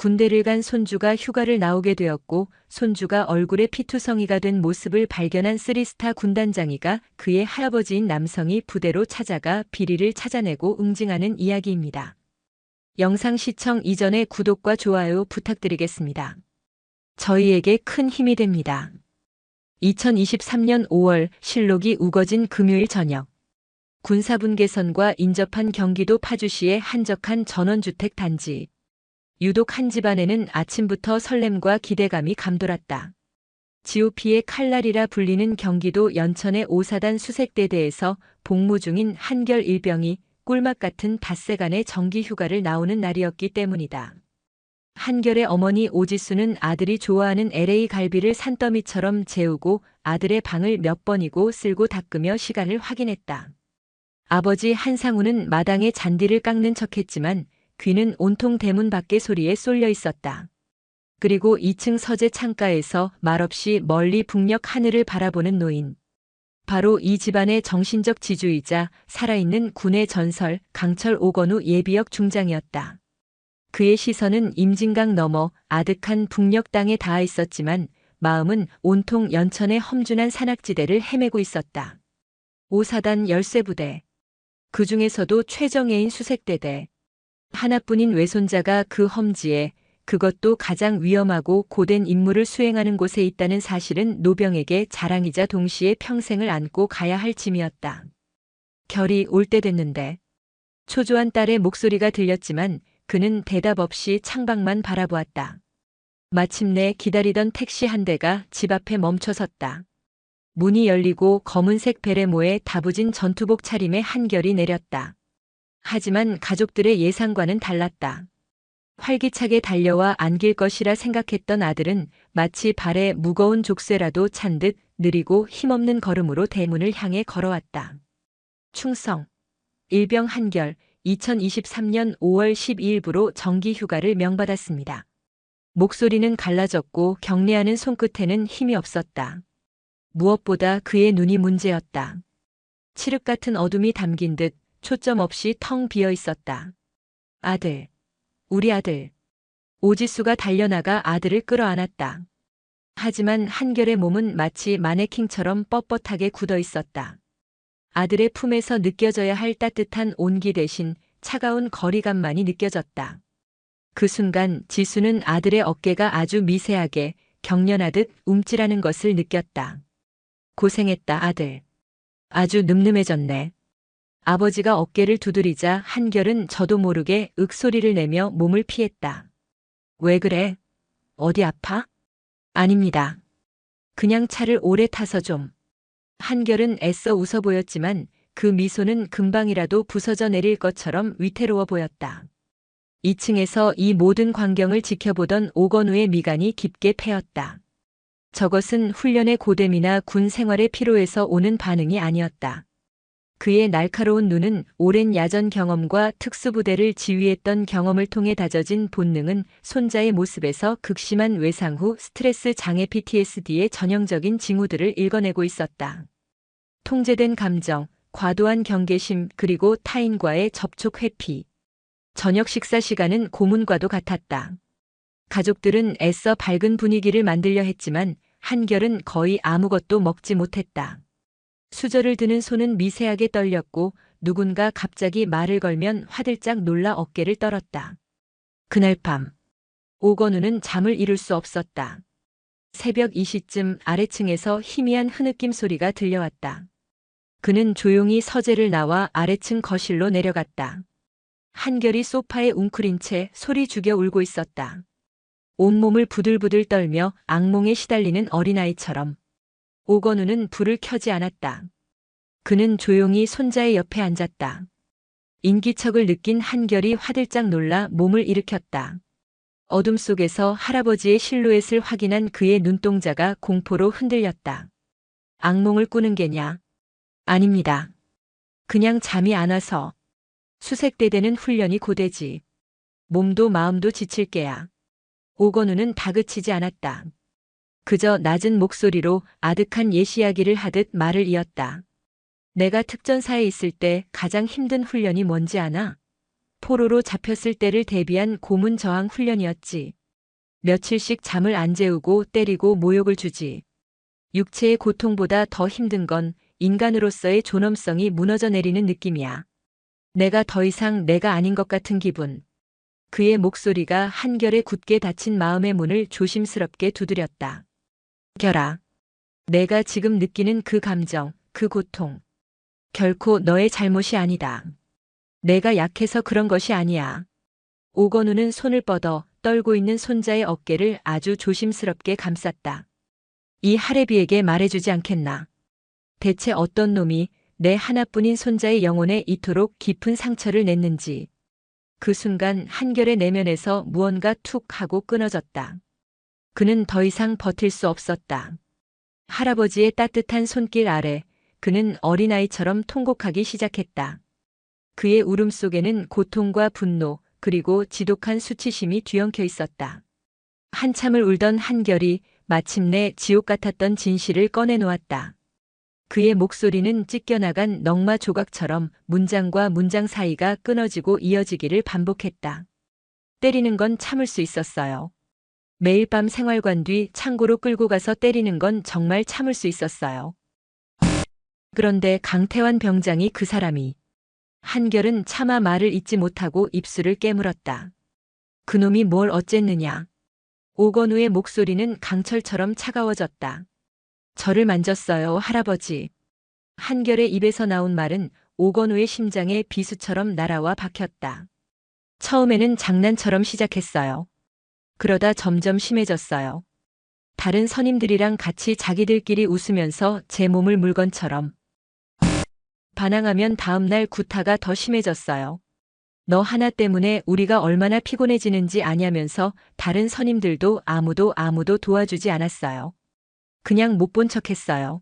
군대를 간 손주가 휴가를 나오게 되었고 손주가 얼굴에 피투성이가 된 모습을 발견한 3스타 군단장이가 그의 할아버지인 남성이 부대로 찾아가 비리를 찾아내고 응징하는 이야기입니다. 영상 시청 이전에 구독과 좋아요 부탁드리겠습니다. 저희에게 큰 힘이 됩니다. 2023년 5월 실록이 우거진 금요일 저녁. 군사분 개선과 인접한 경기도 파주시의 한적한 전원주택 단지. 유독 한 집안에는 아침부터 설렘과 기대감이 감돌았다. GOP의 칼날이라 불리는 경기도 연천의 5사단 수색대대에서 복무 중인 한결 일병이 꿀맛 같은 닷새간의 정기 휴가를 나오는 날이었기 때문이다. 한결의 어머니 오지수는 아들이 좋아하는 LA 갈비를 산더미처럼 재우고 아들의 방을 몇 번이고 쓸고 닦으며 시간을 확인했다. 아버지 한상우는 마당에 잔디를 깎는 척했지만 귀는 온통 대문 밖의 소리에 쏠려 있었다. 그리고 2층 서재 창가에서 말없이 멀리 북녘 하늘을 바라보는 노인. 바로 이 집안의 정신적 지주이자 살아있는 군의 전설 강철 오건우 예비역 중장이었다. 그의 시선은 임진강 너머 아득한 북녘 땅에 닿아 있었지만 마음은 온통 연천의 험준한 산악지대를 헤매고 있었다. 5사단 열쇠부대. 그 중에서도 최정예인 수색대대. 하나뿐인 외손자가 그 험지에, 그것도 가장 위험하고 고된 임무를 수행하는 곳에 있다는 사실은 노병에게 자랑이자 동시에 평생을 안고 가야 할 짐이었다. 결이 올 때 됐는데. 초조한 딸의 목소리가 들렸지만 그는 대답 없이 창밖만 바라보았다. 마침내 기다리던 택시 한 대가 집 앞에 멈춰섰다. 문이 열리고 검은색 베레모에 다부진 전투복 차림의 한결이 내렸다. 하지만 가족들의 예상과는 달랐다. 활기차게 달려와 안길 것이라 생각했던 아들은 마치 발에 무거운 족쇄라도 찬 듯 느리고 힘없는 걸음으로 대문을 향해 걸어왔다. 충성. 일병 한결 2023년 5월 12일부로 정기 휴가를 명받았습니다. 목소리는 갈라졌고 경례하는 손끝에는 힘이 없었다. 무엇보다 그의 눈이 문제였다. 칠흑 같은 어둠이 담긴 듯 초점 없이 텅 비어 있었다. 아들. 우리 아들. 오지수가 달려나가 아들을 끌어안았다. 하지만 한결의 몸은 마치 마네킹처럼 뻣뻣하게 굳어 있었다. 아들의 품에서 느껴져야 할 따뜻한 온기 대신 차가운 거리감만이 느껴졌다. 그 순간 지수는 아들의 어깨가 아주 미세하게 경련하듯 움찔하는 것을 느꼈다. 고생했다 아들. 아주 늠름해졌네. 아버지가 어깨를 두드리자 한결은 저도 모르게 윽소리를 내며 몸을 피했다. 왜 그래? 어디 아파? 아닙니다. 그냥 차를 오래 타서 좀. 한결은 애써 웃어 보였지만 그 미소는 금방이라도 부서져 내릴 것처럼 위태로워 보였다. 2층에서 이 모든 광경을 지켜보던 오건우의 미간이 깊게 패였다. 저것은 훈련의 고됨이나 군 생활의 피로에서 오는 반응이 아니었다. 그의 날카로운 눈은 오랜 야전 경험과 특수부대를 지휘했던 경험을 통해 다져진 본능은 손자의 모습에서 극심한 외상 후 스트레스 장애 PTSD의 전형적인 징후들을 읽어내고 있었다. 통제된 감정, 과도한 경계심 그리고 타인과의 접촉 회피. 저녁 식사 시간은 고문과도 같았다. 가족들은 애써 밝은 분위기를 만들려 했지만 한결은 거의 아무것도 먹지 못했다. 수저를 드는 손은 미세하게 떨렸고 누군가 갑자기 말을 걸면 화들짝 놀라 어깨를 떨었다. 그날 밤 오건우는 잠을 이룰 수 없었다. 새벽 2시쯤 아래층에서 희미한 흐느낌 소리가 들려왔다. 그는 조용히 서재를 나와 아래층 거실로 내려갔다. 한결이 소파에 웅크린 채 소리 죽여 울고 있었다. 온몸을 부들부들 떨며 악몽에 시달리는 어린아이처럼. 오건우는 불을 켜지 않았다. 그는 조용히 손자의 옆에 앉았다. 인기척을 느낀 한결이 화들짝 놀라 몸을 일으켰다. 어둠 속에서 할아버지의 실루엣을 확인한 그의 눈동자가 공포로 흔들렸다. 악몽을 꾸는 게냐? 아닙니다. 그냥 잠이 안 와서. 수색대대는 훈련이 고되지. 몸도 마음도 지칠 게야. 오건우는 다그치지 않았다. 그저 낮은 목소리로 아득한 예시이야기를 하듯 말을 이었다. 내가 특전사에 있을 때 가장 힘든 훈련이 뭔지 아나? 포로로 잡혔을 때를 대비한 고문 저항 훈련이었지. 며칠씩 잠을 안 재우고 때리고 모욕을 주지. 육체의 고통보다 더 힘든 건 인간으로서의 존엄성이 무너져 내리는 느낌이야. 내가 더 이상 내가 아닌 것 같은 기분. 그의 목소리가 한결에 굳게 닫힌 마음의 문을 조심스럽게 두드렸다. 결아. 내가 지금 느끼는 그 감정, 그 고통. 결코 너의 잘못이 아니다. 내가 약해서 그런 것이 아니야. 오건우는 손을 뻗어 떨고 있는 손자의 어깨를 아주 조심스럽게 감쌌다. 이 할애비에게 말해주지 않겠나. 대체 어떤 놈이 내 하나뿐인 손자의 영혼에 이토록 깊은 상처를 냈는지. 그 순간 한결의 내면에서 무언가 툭 하고 끊어졌다. 그는 더 이상 버틸 수 없었다. 할아버지의 따뜻한 손길 아래 그는 어린아이처럼 통곡하기 시작했다. 그의 울음 속에는 고통과 분노 그리고 지독한 수치심이 뒤엉켜 있었다. 한참을 울던 한결이 마침내 지옥 같았던 진실을 꺼내놓았다. 그의 목소리는 찢겨나간 넝마 조각처럼 문장과 문장 사이가 끊어지고 이어지기를 반복했다. 때리는 건 참을 수 있었어요. 매일 밤 생활관 뒤 창고로 끌고 가서 때리는 건 정말 참을 수 있었어요. 그런데 강태환 병장이 그 사람이. 한결은 차마 말을 잇지 못하고 입술을 깨물었다. 그놈이 뭘 어쨌느냐. 오건우의 목소리는 강철처럼 차가워졌다. 저를 만졌어요, 할아버지. 한결의 입에서 나온 말은 오건우의 심장에 비수처럼 날아와 박혔다. 처음에는 장난처럼 시작했어요. 그러다 점점 심해졌어요. 다른 선임들이랑 같이 자기들끼리 웃으면서 제 몸을 물건처럼. 반항하면 다음날 구타가 더 심해졌어요. 너 하나 때문에 우리가 얼마나 피곤해지는지 아냐면서 다른 선임들도 아무도 도와주지 않았어요. 그냥 못 본 척했어요.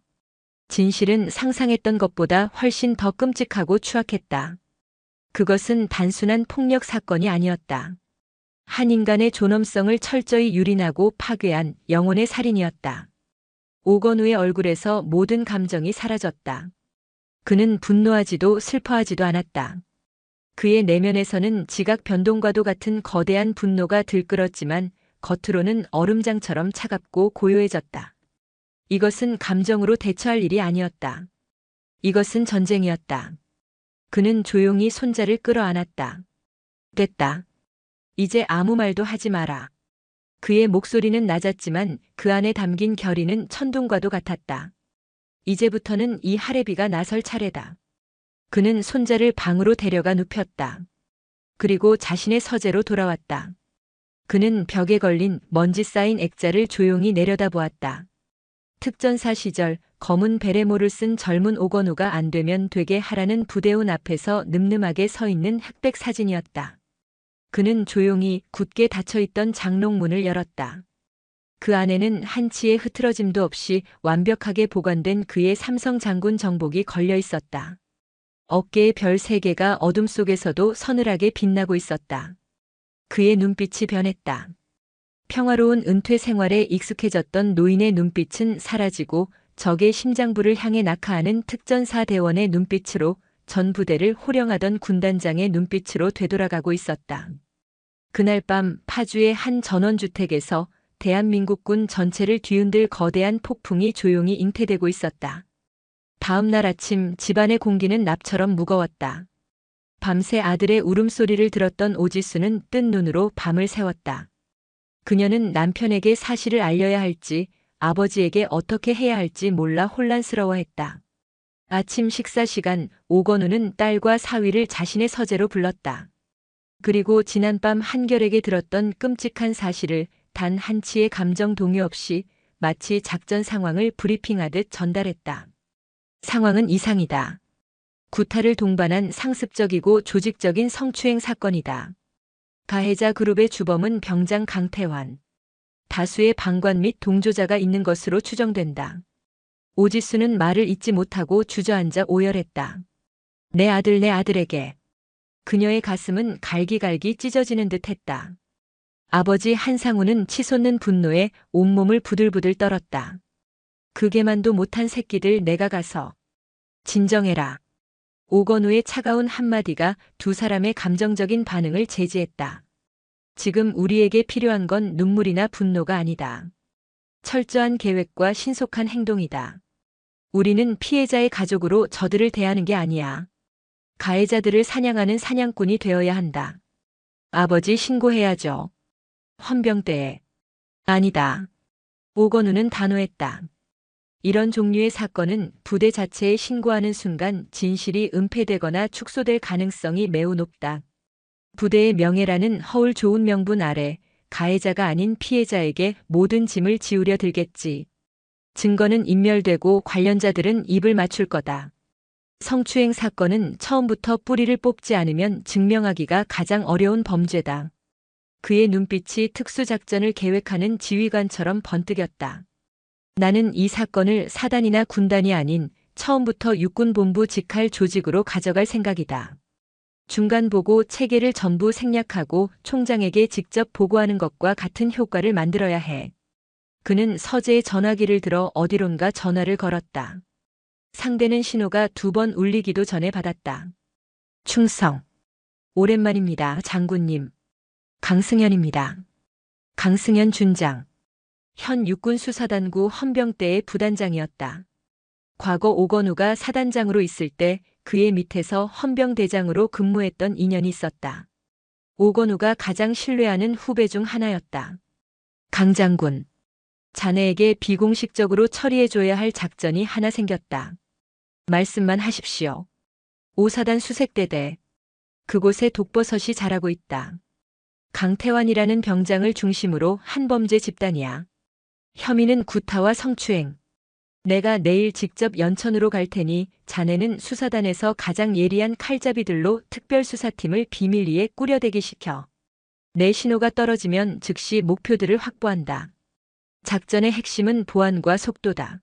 진실은 상상했던 것보다 훨씬 더 끔찍하고 추악했다. 그것은 단순한 폭력 사건이 아니었다. 한 인간의 존엄성을 철저히 유린하고 파괴한 영혼의 살인이었다. 오건우의 얼굴에서 모든 감정이 사라졌다. 그는 분노하지도 슬퍼하지도 않았다. 그의 내면에서는 지각 변동과도 같은 거대한 분노가 들끓었지만 겉으로는 얼음장처럼 차갑고 고요해졌다. 이것은 감정으로 대처할 일이 아니었다. 이것은 전쟁이었다. 그는 조용히 손자를 끌어안았다. 됐다. 이제 아무 말도 하지 마라. 그의 목소리는 낮았지만 그 안에 담긴 결의는 천둥과도 같았다. 이제부터는 이 할애비가 나설 차례다. 그는 손자를 방으로 데려가 눕혔다. 그리고 자신의 서재로 돌아왔다. 그는 벽에 걸린 먼지 쌓인 액자를 조용히 내려다보았다. 특전사 시절 검은 베레모를 쓴 젊은 오건우가 안 되면 되게 하라는 부대원 앞에서 늠름하게 서 있는 흑백 사진이었다. 그는 조용히 굳게 닫혀있던 장롱문을 열었다. 그 안에는 한치의 흐트러짐도 없이 완벽하게 보관된 그의 삼성 장군 정복이 걸려 있었다. 어깨에 별 3개가 어둠 속에서도 서늘하게 빛나고 있었다. 그의 눈빛이 변했다. 평화로운 은퇴 생활에 익숙해졌던 노인의 눈빛은 사라지고 적의 심장부를 향해 낙하하는 특전사 대원의 눈빛으로 전 부대를 호령하던 군단장의 눈빛으로 되돌아가고 있었다. 그날 밤 파주의 한 전원주택에서 대한민국군 전체를 뒤흔들 거대한 폭풍이 조용히 잉태되고 있었다. 다음 날 아침 집안의 공기는 납처럼 무거웠다. 밤새 아들의 울음소리를 들었던 오지수는 뜬 눈으로 밤을 새웠다. 그녀는 남편에게 사실을 알려야 할지 아버지에게 어떻게 해야 할지 몰라 혼란스러워했다. 아침 식사 시간 오건우는 딸과 사위를 자신의 서재로 불렀다. 그리고 지난밤 한결에게 들었던 끔찍한 사실을 단 한치의 감정 동요 없이 마치 작전 상황을 브리핑하듯 전달했다. 상황은 이상이다. 구타를 동반한 상습적이고 조직적인 성추행 사건이다. 가해자 그룹의 주범은 병장 강태환. 다수의 방관 및 동조자가 있는 것으로 추정된다. 오지수는 말을 잇지 못하고 주저앉아 오열했다. 내 아들에게. 그녀의 가슴은 갈기갈기 찢어지는 듯 했다. 아버지 한상우는 치솟는 분노에 온몸을 부들부들 떨었다. 그게만도 못한 새끼들 내가 가서 진정해라. 오건우의 차가운 한마디가 두 사람의 감정적인 반응을 제지했다. 지금 우리에게 필요한 건 눈물이나 분노가 아니다. 철저한 계획과 신속한 행동이다. 우리는 피해자의 가족으로 저들을 대하는 게 아니야. 가해자들을 사냥하는 사냥꾼이 되어야 한다. 아버지 신고해야죠. 헌병대에. 아니다. 오건우는 단호했다. 이런 종류의 사건은 부대 자체에 신고하는 순간 진실이 은폐되거나 축소될 가능성이 매우 높다. 부대의 명예라는 허울 좋은 명분 아래 가해자가 아닌 피해자에게 모든 짐을 지우려 들겠지. 증거는 인멸되고 관련자들은 입을 맞출 거다. 성추행 사건은 처음부터 뿌리를 뽑지 않으면 증명하기가 가장 어려운 범죄다. 그의 눈빛이 특수작전을 계획하는 지휘관처럼 번뜩였다. 나는 이 사건을 사단이나 군단이 아닌 처음부터 육군본부 직할 조직으로 가져갈 생각이다. 중간보고 체계를 전부 생략하고 총장에게 직접 보고하는 것과 같은 효과를 만들어야 해. 그는 서재에 전화기를 들어 어디론가 전화를 걸었다. 상대는 신호가 2번 울리기도 전에 받았다. 충성. 오랜만입니다, 장군님. 강승현입니다. 강승현 준장. 현 육군수사단구 헌병대의 부단장이었다. 과거 오건우가 사단장으로 있을 때 그의 밑에서 헌병대장으로 근무했던 인연이 있었다. 오건우가 가장 신뢰하는 후배 중 하나였다. 강 장군. 자네에게 비공식적으로 처리해줘야 할 작전이 하나 생겼다. 말씀만 하십시오. 5사단 수색대대. 그곳에 독버섯이 자라고 있다. 강태환이라는 병장을 중심으로 한 범죄 집단이야. 혐의는 구타와 성추행. 내가 내일 직접 연천으로 갈 테니 자네는 수사단에서 가장 예리한 칼잡이들로 특별수사팀을 비밀리에 꾸려대기 시켜. 내 신호가 떨어지면 즉시 목표들을 확보한다. 작전의 핵심은 보안과 속도다.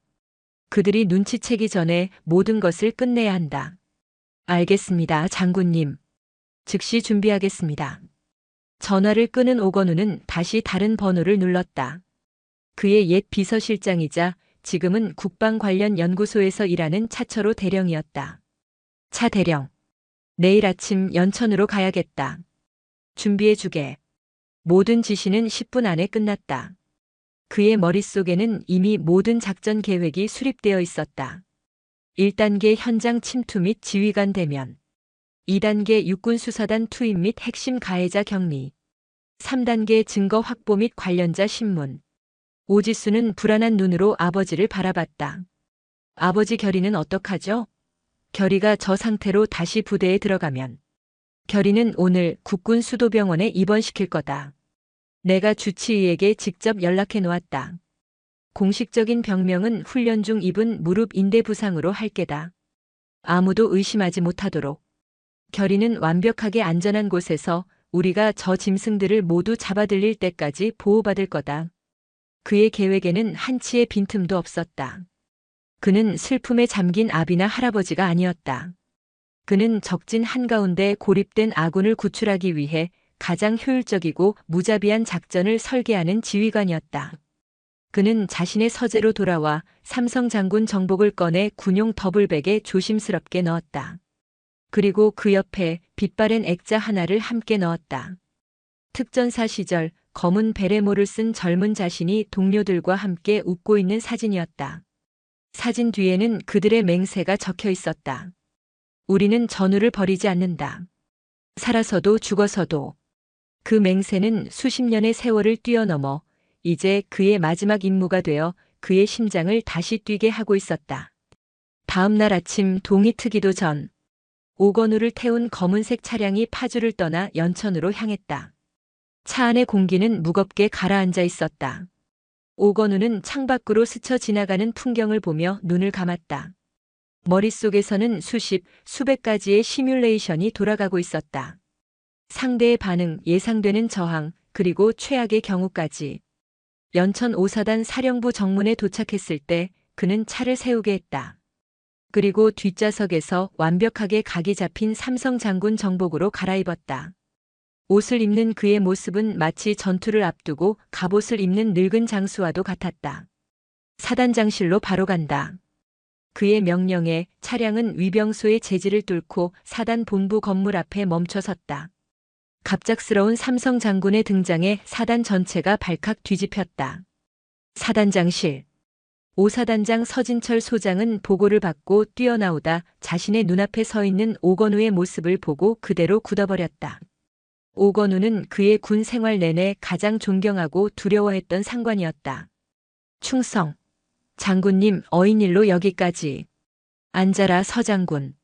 그들이 눈치채기 전에 모든 것을 끝내야 한다. 알겠습니다, 장군님. 즉시 준비하겠습니다. 전화를 끄는 오건우는 다시 다른 번호를 눌렀다. 그의 옛 비서실장이자 지금은 국방 관련 연구소에서 일하는 차철호 대령이었다. 차 대령. 내일 아침 연천으로 가야겠다. 준비해주게. 모든 지시는 10분 안에 끝났다. 그의 머릿속에는 이미 모든 작전 계획이 수립되어 있었다. 1단계 현장 침투 및 지휘관 대면. 2단계 육군수사단 투입 및 핵심 가해자 격리. 3단계 증거 확보 및 관련자 신문. 오지수는 불안한 눈으로 아버지를 바라봤다. 아버지 결의는 어떡하죠? 결의가 저 상태로 다시 부대에 들어가면. 결의는 오늘 국군 수도병원에 입원시킬 거다. 내가 주치의에게 직접 연락해 놓았다. 공식적인 병명은 훈련 중 입은 무릎 인대 부상으로 할 게다. 아무도 의심하지 못하도록. 결의는 완벽하게 안전한 곳에서 우리가 저 짐승들을 모두 잡아들일 때까지 보호받을 거다. 그의 계획에는 한치의 빈틈도 없었다. 그는 슬픔에 잠긴 아비나 할아버지가 아니었다. 그는 적진 한가운데 고립된 아군을 구출하기 위해 가장 효율적이고 무자비한 작전을 설계하는 지휘관이었다. 그는 자신의 서재로 돌아와 삼성 장군 정복을 꺼내 군용 더블백에 조심스럽게 넣었다. 그리고 그 옆에 빛바랜 액자 하나를 함께 넣었다. 특전사 시절 검은 베레모를 쓴 젊은 자신이 동료들과 함께 웃고 있는 사진이었다. 사진 뒤에는 그들의 맹세가 적혀 있었다. 우리는 전우를 버리지 않는다. 살아서도 죽어서도. 그 맹세는 수십 년의 세월을 뛰어넘어 이제 그의 마지막 임무가 되어 그의 심장을 다시 뛰게 하고 있었다. 다음 날 아침 동이 트기도 전 오건우를 태운 검은색 차량이 파주를 떠나 연천으로 향했다. 차 안의 공기는 무겁게 가라앉아 있었다. 오건우는 창밖으로 스쳐 지나가는 풍경을 보며 눈을 감았다. 머릿속에서는 수백 가지의 시뮬레이션이 돌아가고 있었다. 상대의 반응, 예상되는 저항, 그리고 최악의 경우까지. 연천 5사단 사령부 정문에 도착했을 때 그는 차를 세우게 했다. 그리고 뒷좌석에서 완벽하게 각이 잡힌 삼성 장군 정복으로 갈아입었다. 옷을 입는 그의 모습은 마치 전투를 앞두고 갑옷을 입는 늙은 장수와도 같았다. 사단장실로 바로 간다. 그의 명령에 차량은 위병소의 제지를 뚫고 사단 본부 건물 앞에 멈춰섰다. 갑작스러운 삼성 장군의 등장에 사단 전체가 발칵 뒤집혔다. 사단장실. 오사단장 서진철 소장은 보고를 받고 뛰어나오다 자신의 눈앞에 서 있는 오건우의 모습을 보고 그대로 굳어버렸다. 오건우는 그의 군 생활 내내 가장 존경하고 두려워했던 상관이었다. 충성. 장군님, 어인일로 여기까지. 앉아라, 서장군.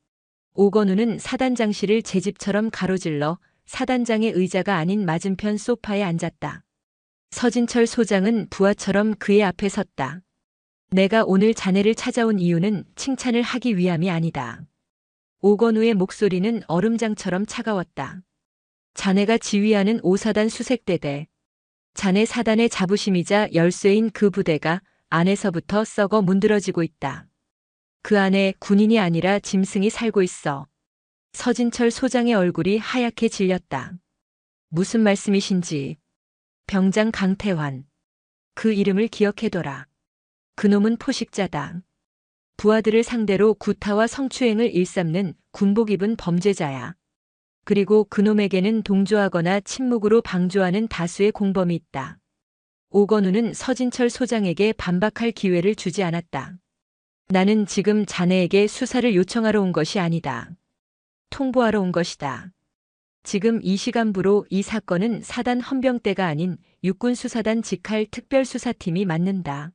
오건우는 사단장실을 제 집처럼 가로질러 사단장의 의자가 아닌 맞은편 소파에 앉았다. 서진철 소장은 부하처럼 그의 앞에 섰다. 내가 오늘 자네를 찾아온 이유는 칭찬을 하기 위함이 아니다. 오건우의 목소리는 얼음장처럼 차가웠다. 자네가 지휘하는 5사단 수색대대. 자네 사단의 자부심이자 열쇠인 그 부대가 안에서부터 썩어 문드러지고 있다. 그 안에 군인이 아니라 짐승이 살고 있어. 서진철 소장의 얼굴이 하얗게 질렸다. 무슨 말씀이신지. 병장 강태환. 그 이름을 기억해둬라. 그놈은 포식자다. 부하들을 상대로 구타와 성추행을 일삼는 군복 입은 범죄자야. 그리고 그놈에게는 동조하거나 침묵으로 방조하는 다수의 공범이 있다. 오건우는 서진철 소장에게 반박할 기회를 주지 않았다. 나는 지금 자네에게 수사를 요청하러 온 것이 아니다. 통보하러 온 것이다. 지금 이 시간부로 이 사건은 사단 헌병대가 아닌 육군수사단 직할 특별수사팀이 맡는다.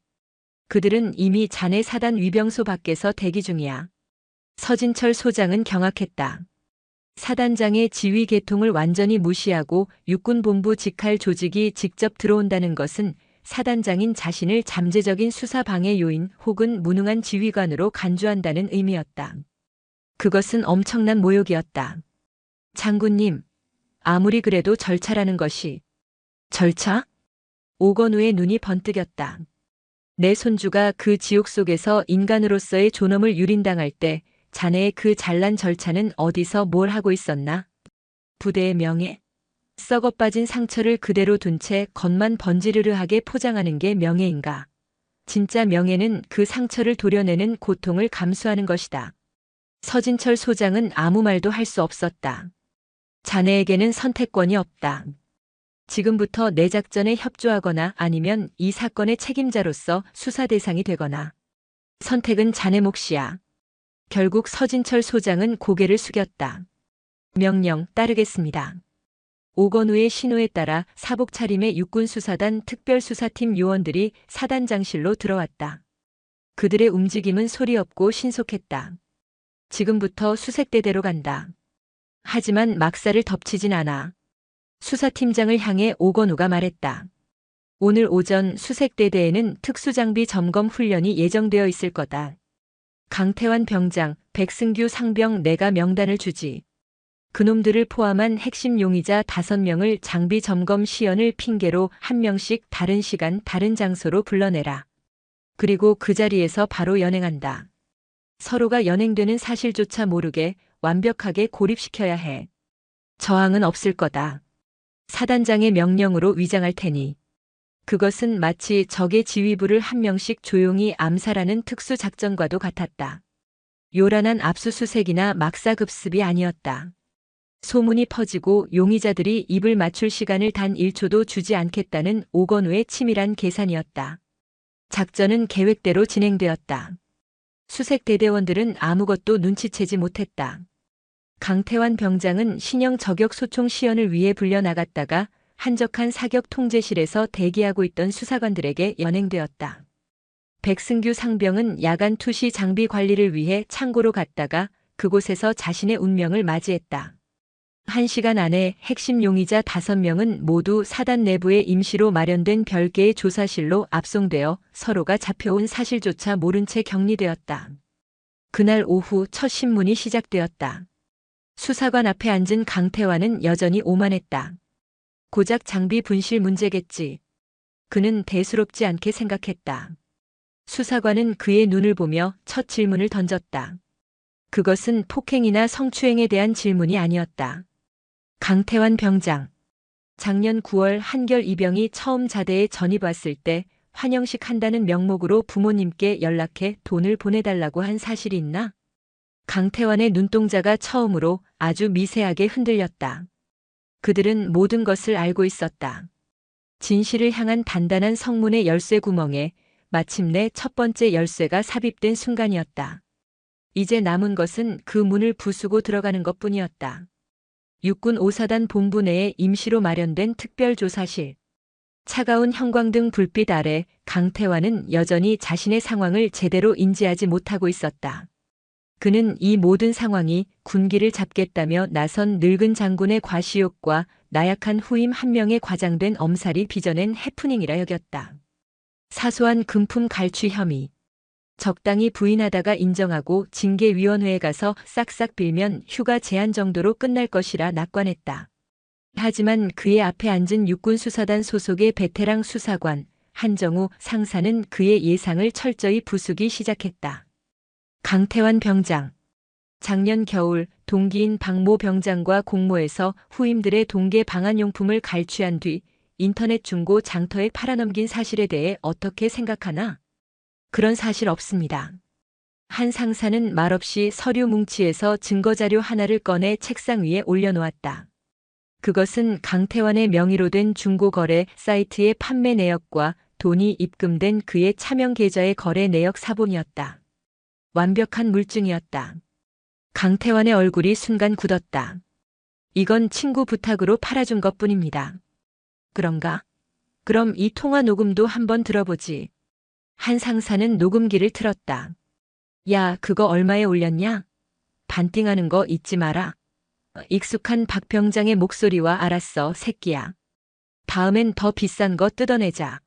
그들은 이미 자네 사단 위병소 밖에서 대기 중이야. 서진철 소장은 경악했다. 사단장의 지휘 계통을 완전히 무시하고 육군본부 직할 조직이 직접 들어온다는 것은 사단장인 자신을 잠재적인 수사 방해 요인 혹은 무능한 지휘관으로 간주한다는 의미였다. 그것은 엄청난 모욕이었다. 장군님, 아무리 그래도 절차라는 것이. 절차? 오건우의 눈이 번뜩였다. 내 손주가 그 지옥 속에서 인간으로서의 존엄을 유린당할 때 자네의 그 잘난 절차는 어디서 뭘 하고 있었나? 부대의 명예? 썩어 빠진 상처를 그대로 둔 채 겉만 번지르르하게 포장하는 게 명예인가? 진짜 명예는 그 상처를 도려내는 고통을 감수하는 것이다. 서진철 소장은 아무 말도 할 수 없었다. 자네에게는 선택권이 없다. 지금부터 내 작전에 협조하거나 아니면 이 사건의 책임자로서 수사 대상이 되거나. 선택은 자네 몫이야. 결국 서진철 소장은 고개를 숙였다. 명령 따르겠습니다. 오건우의 신호에 따라 사복 차림의 육군수사단 특별수사팀 요원들이 사단장실로 들어왔다. 그들의 움직임은 소리 없고 신속했다. 지금부터 수색대대로 간다. 하지만 막사를 덮치진 않아. 수사팀장을 향해 오건우가 말했다. 오늘 오전 수색대대에는 특수장비 점검 훈련이 예정되어 있을 거다. 강태환 병장, 백승규 상병 내가 명단을 주지. 그놈들을 포함한 핵심 용의자 5명을 장비 점검 시연을 핑계로 한 명씩 다른 시간 다른 장소로 불러내라. 그리고 그 자리에서 바로 연행한다. 서로가 연행되는 사실조차 모르게 완벽하게 고립시켜야 해. 저항은 없을 거다. 사단장의 명령으로 위장할 테니. 그것은 마치 적의 지휘부를 한 명씩 조용히 암살하는 특수작전과도 같았다. 요란한 압수수색이나 막사급습이 아니었다. 소문이 퍼지고 용의자들이 입을 맞출 시간을 단 1초도 주지 않겠다는 오건우의 치밀한 계산이었다. 작전은 계획대로 진행되었다. 수색대대원들은 아무것도 눈치채지 못했다. 강태환 병장은 신형 저격 소총 시연을 위해 불려나갔다가 한적한 사격 통제실에서 대기하고 있던 수사관들에게 연행되었다. 백승규 상병은 야간 투시 장비 관리를 위해 창고로 갔다가 그곳에서 자신의 운명을 맞이했다. 1시간 안에 핵심 용의자 5명은 모두 사단 내부에 임시로 마련된 별개의 조사실로 압송되어 서로가 잡혀온 사실조차 모른 채 격리되었다. 그날 오후 첫 신문이 시작되었다. 수사관 앞에 앉은 강태환은 여전히 오만했다. 고작 장비 분실 문제겠지. 그는 대수롭지 않게 생각했다. 수사관은 그의 눈을 보며 첫 질문을 던졌다. 그것은 폭행이나 성추행에 대한 질문이 아니었다. 강태환 병장. 작년 9월 한결 이병이 처음 자대에 전입 왔을 때 환영식 한다는 명목으로 부모님께 연락해 돈을 보내달라고 한 사실이 있나? 강태환의 눈동자가 처음으로 아주 미세하게 흔들렸다. 그들은 모든 것을 알고 있었다. 진실을 향한 단단한 성문의 열쇠 구멍에 마침내 첫 번째 열쇠가 삽입된 순간이었다. 이제 남은 것은 그 문을 부수고 들어가는 것뿐이었다. 육군 5사단 본부 내에 임시로 마련된 특별조사실. 차가운 형광등 불빛 아래 강태환은 여전히 자신의 상황을 제대로 인지하지 못하고 있었다. 그는 이 모든 상황이 군기를 잡겠다며 나선 늙은 장군의 과시욕과 나약한 후임 한 명에 과장된 엄살이 빚어낸 해프닝이라 여겼다. 사소한 금품 갈취 혐의. 적당히 부인하다가 인정하고 징계위원회에 가서 싹싹 빌면 휴가 제한 정도로 끝날 것이라 낙관했다. 하지만 그의 앞에 앉은 육군수사단 소속의 베테랑 수사관 한정우 상사는 그의 예상을 철저히 부수기 시작했다. 강태환 병장. 작년 겨울 동기인 박모 병장과 공모해서 후임들의 동계 방한용품을 갈취한 뒤 인터넷 중고 장터에 팔아넘긴 사실에 대해 어떻게 생각하나? 그런 사실 없습니다. 한 상사는 말없이 서류 뭉치에서 증거자료 하나를 꺼내 책상 위에 올려놓았다. 그것은 강태환의 명의로 된 중고거래 사이트의 판매 내역과 돈이 입금된 그의 차명 계좌의 거래 내역 사본이었다. 완벽한 물증이었다. 강태환의 얼굴이 순간 굳었다. 이건 친구 부탁으로 팔아준 것뿐입니다. 그런가? 그럼 이 통화 녹음도 한번 들어보지. 한 상사는 녹음기를 틀었다. 야, 그거 얼마에 올렸냐? 반띵하는 거 잊지 마라. 익숙한 박 병장의 목소리와 알았어, 새끼야. 다음엔 더 비싼 거 뜯어내자.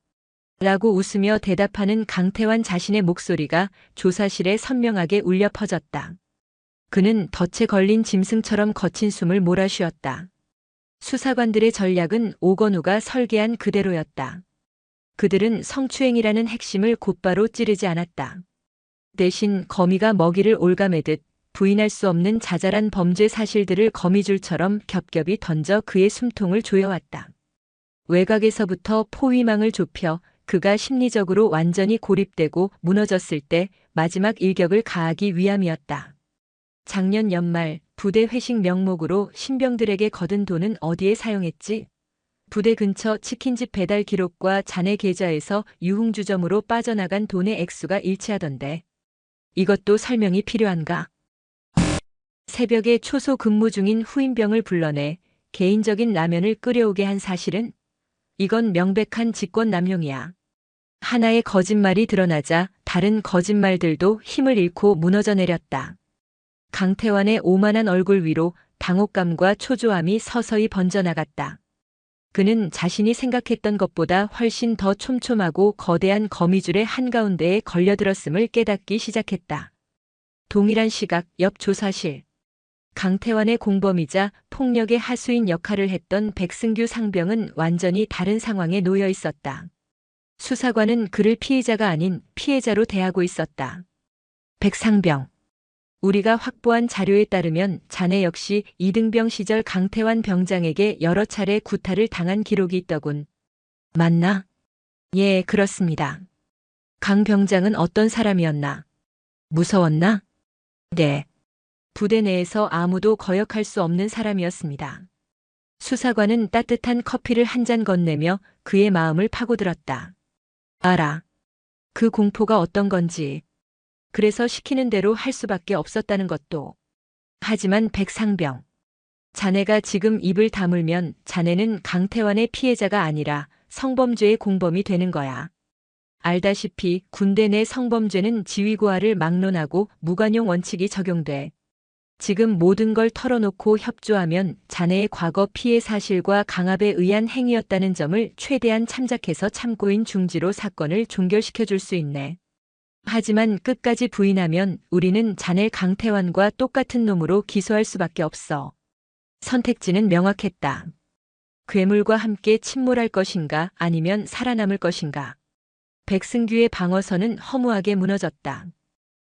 라고 웃으며 대답하는 강태환 자신의 목소리가 조사실에 선명하게 울려 퍼졌다. 그는 덫에 걸린 짐승처럼 거친 숨을 몰아쉬었다. 수사관들의 전략은 오건우가 설계한 그대로였다. 그들은 성추행이라는 핵심을 곧바로 찌르지 않았다. 대신 거미가 먹이를 올가매듯 부인할 수 없는 자잘한 범죄 사실들을 거미줄처럼 겹겹이 던져 그의 숨통을 조여왔다. 외곽에서부터 포위망을 좁혀 그가 심리적으로 완전히 고립되고 무너졌을 때 마지막 일격을 가하기 위함이었다. 작년 연말 부대 회식 명목으로 신병들에게 거둔 돈은 어디에 사용했지? 부대 근처 치킨집 배달 기록과 자네 계좌에서 유흥주점으로 빠져나간 돈의 액수가 일치하던데. 이것도 설명이 필요한가? 새벽에 초소 근무 중인 후임병을 불러내 개인적인 라면을 끓여오게 한 사실은? 이건 명백한 직권남용이야. 하나의 거짓말이 드러나자 다른 거짓말들도 힘을 잃고 무너져 내렸다. 강태환의 오만한 얼굴 위로 당혹감과 초조함이 서서히 번져나갔다. 그는 자신이 생각했던 것보다 훨씬 더 촘촘하고 거대한 거미줄의 한가운데에 걸려들었음을 깨닫기 시작했다. 동일한 시각 옆 조사실. 강태환의 공범이자 폭력의 하수인 역할을 했던 백승규 상병은 완전히 다른 상황에 놓여 있었다. 수사관은 그를 피의자가 아닌 피해자로 대하고 있었다. 백상병. 우리가 확보한 자료에 따르면 자네 역시 이등병 시절 강태환 병장에게 여러 차례 구타를 당한 기록이 있더군. 맞나? 예, 그렇습니다. 강 병장은 어떤 사람이었나? 무서웠나? 네. 부대 내에서 아무도 거역할 수 없는 사람이었습니다. 수사관은 따뜻한 커피를 한 잔 건네며 그의 마음을 파고들었다. 알아. 그 공포가 어떤 건지. 그래서 시키는 대로 할 수밖에 없었다는 것도. 하지만 백상병. 자네가 지금 입을 다물면 자네는 강태환의 피해자가 아니라 성범죄의 공범이 되는 거야. 알다시피 군대 내 성범죄는 지위고하를 막론하고 무관용 원칙이 적용돼. 지금 모든 걸 털어놓고 협조하면 자네의 과거 피해 사실과 강압에 의한 행위였다는 점을 최대한 참작해서 참고인 중지로 사건을 종결시켜 줄 수 있네. 하지만 끝까지 부인하면 우리는 자네 강태환과 똑같은 놈으로 기소할 수밖에 없어. 선택지는 명확했다. 괴물과 함께 침몰할 것인가 아니면 살아남을 것인가. 백승규의 방어선은 허무하게 무너졌다.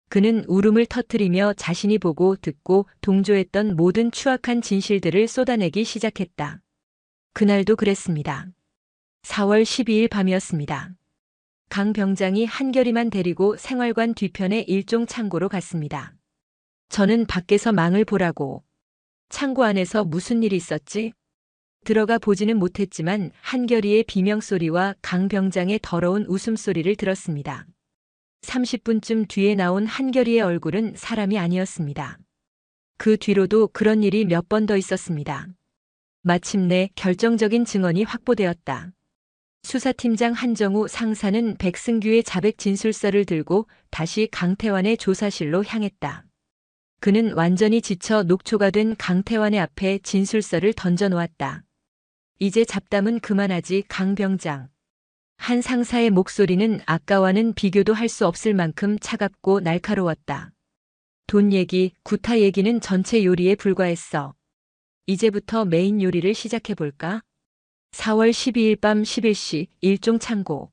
그는 울음을 터뜨리며 자신이 보고 듣고 동조했던 모든 추악한 진실들을 쏟아내기 시작했다. 그날도 그랬습니다. 4월 12일 밤이었습니다. 강 병장이 한결이만 데리고 생활관 뒤편의 일종 창고로 갔습니다. 저는 밖에서 망을 보라고. 창고 안에서 무슨 일이 있었지? 들어가 보지는 못했지만 한결이의 비명소리와 강 병장의 더러운 웃음소리를 들었습니다. 30분쯤 뒤에 나온 한결이의 얼굴은 사람이 아니었습니다. 그 뒤로도 그런 일이 몇 번 더 있었습니다. 마침내 결정적인 증언이 확보되었다. 수사팀장 한정우 상사는 백승규의 자백 진술서를 들고 다시 강태환의 조사실로 향했다. 그는 완전히 지쳐 녹초가 된 강태환의 앞에 진술서를 던져놓았다. 이제 잡담은 그만하지 강 병장. 한 상사의 목소리는 아까와는 비교도 할 수 없을 만큼 차갑고 날카로웠다. 돈 얘기, 구타 얘기는 전체 요리에 불과했어. 이제부터 메인 요리를 시작해볼까? 4월 12일 밤 11시 일종 창고.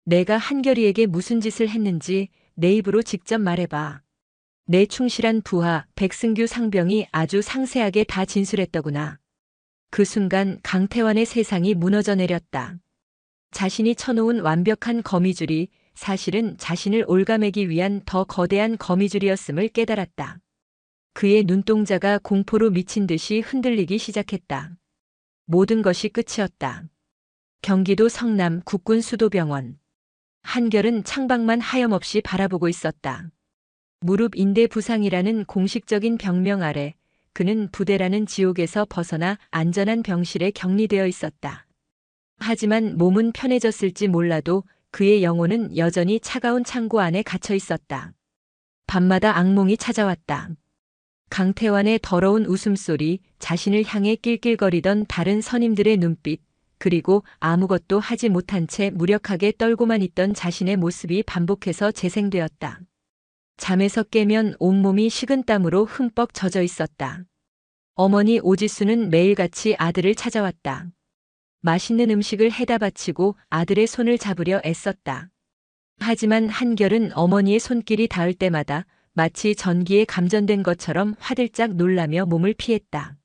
내가 한결이에게 무슨 짓을 했는지 내 입으로 직접 말해봐. 내 충실한 부하 백승규 상병이 아주 상세하게 다 진술했더구나. 그 순간 강태환의 세상이 무너져 내렸다. 자신이 쳐놓은 완벽한 거미줄이 사실은 자신을 올가매기 위한 더 거대한 거미줄이었음을 깨달았다. 그의 눈동자가 공포로 미친 듯이 흔들리기 시작했다. 모든 것이 끝이었다. 경기도 성남 국군수도병원. 한결은 창밖만 하염없이 바라보고 있었다. 무릎 인대 부상이라는 공식적인 병명 아래 그는 부대라는 지옥에서 벗어나 안전한 병실에 격리되어 있었다. 하지만 몸은 편해졌을지 몰라도 그의 영혼은 여전히 차가운 창고 안에 갇혀 있었다. 밤마다 악몽이 찾아왔다. 강태환의 더러운 웃음소리, 자신을 향해 낄낄거리던 다른 선임들의 눈빛, 그리고 아무것도 하지 못한 채 무력하게 떨고만 있던 자신의 모습이 반복해서 재생되었다. 잠에서 깨면 온몸이 식은땀으로 흠뻑 젖어 있었다. 어머니 오지수는 매일같이 아들을 찾아왔다. 맛있는 음식을 해다 바치고 아들의 손을 잡으려 애썼다. 하지만 한결은 어머니의 손길이 닿을 때마다 마치 전기에 감전된 것처럼 화들짝 놀라며 몸을 피했다.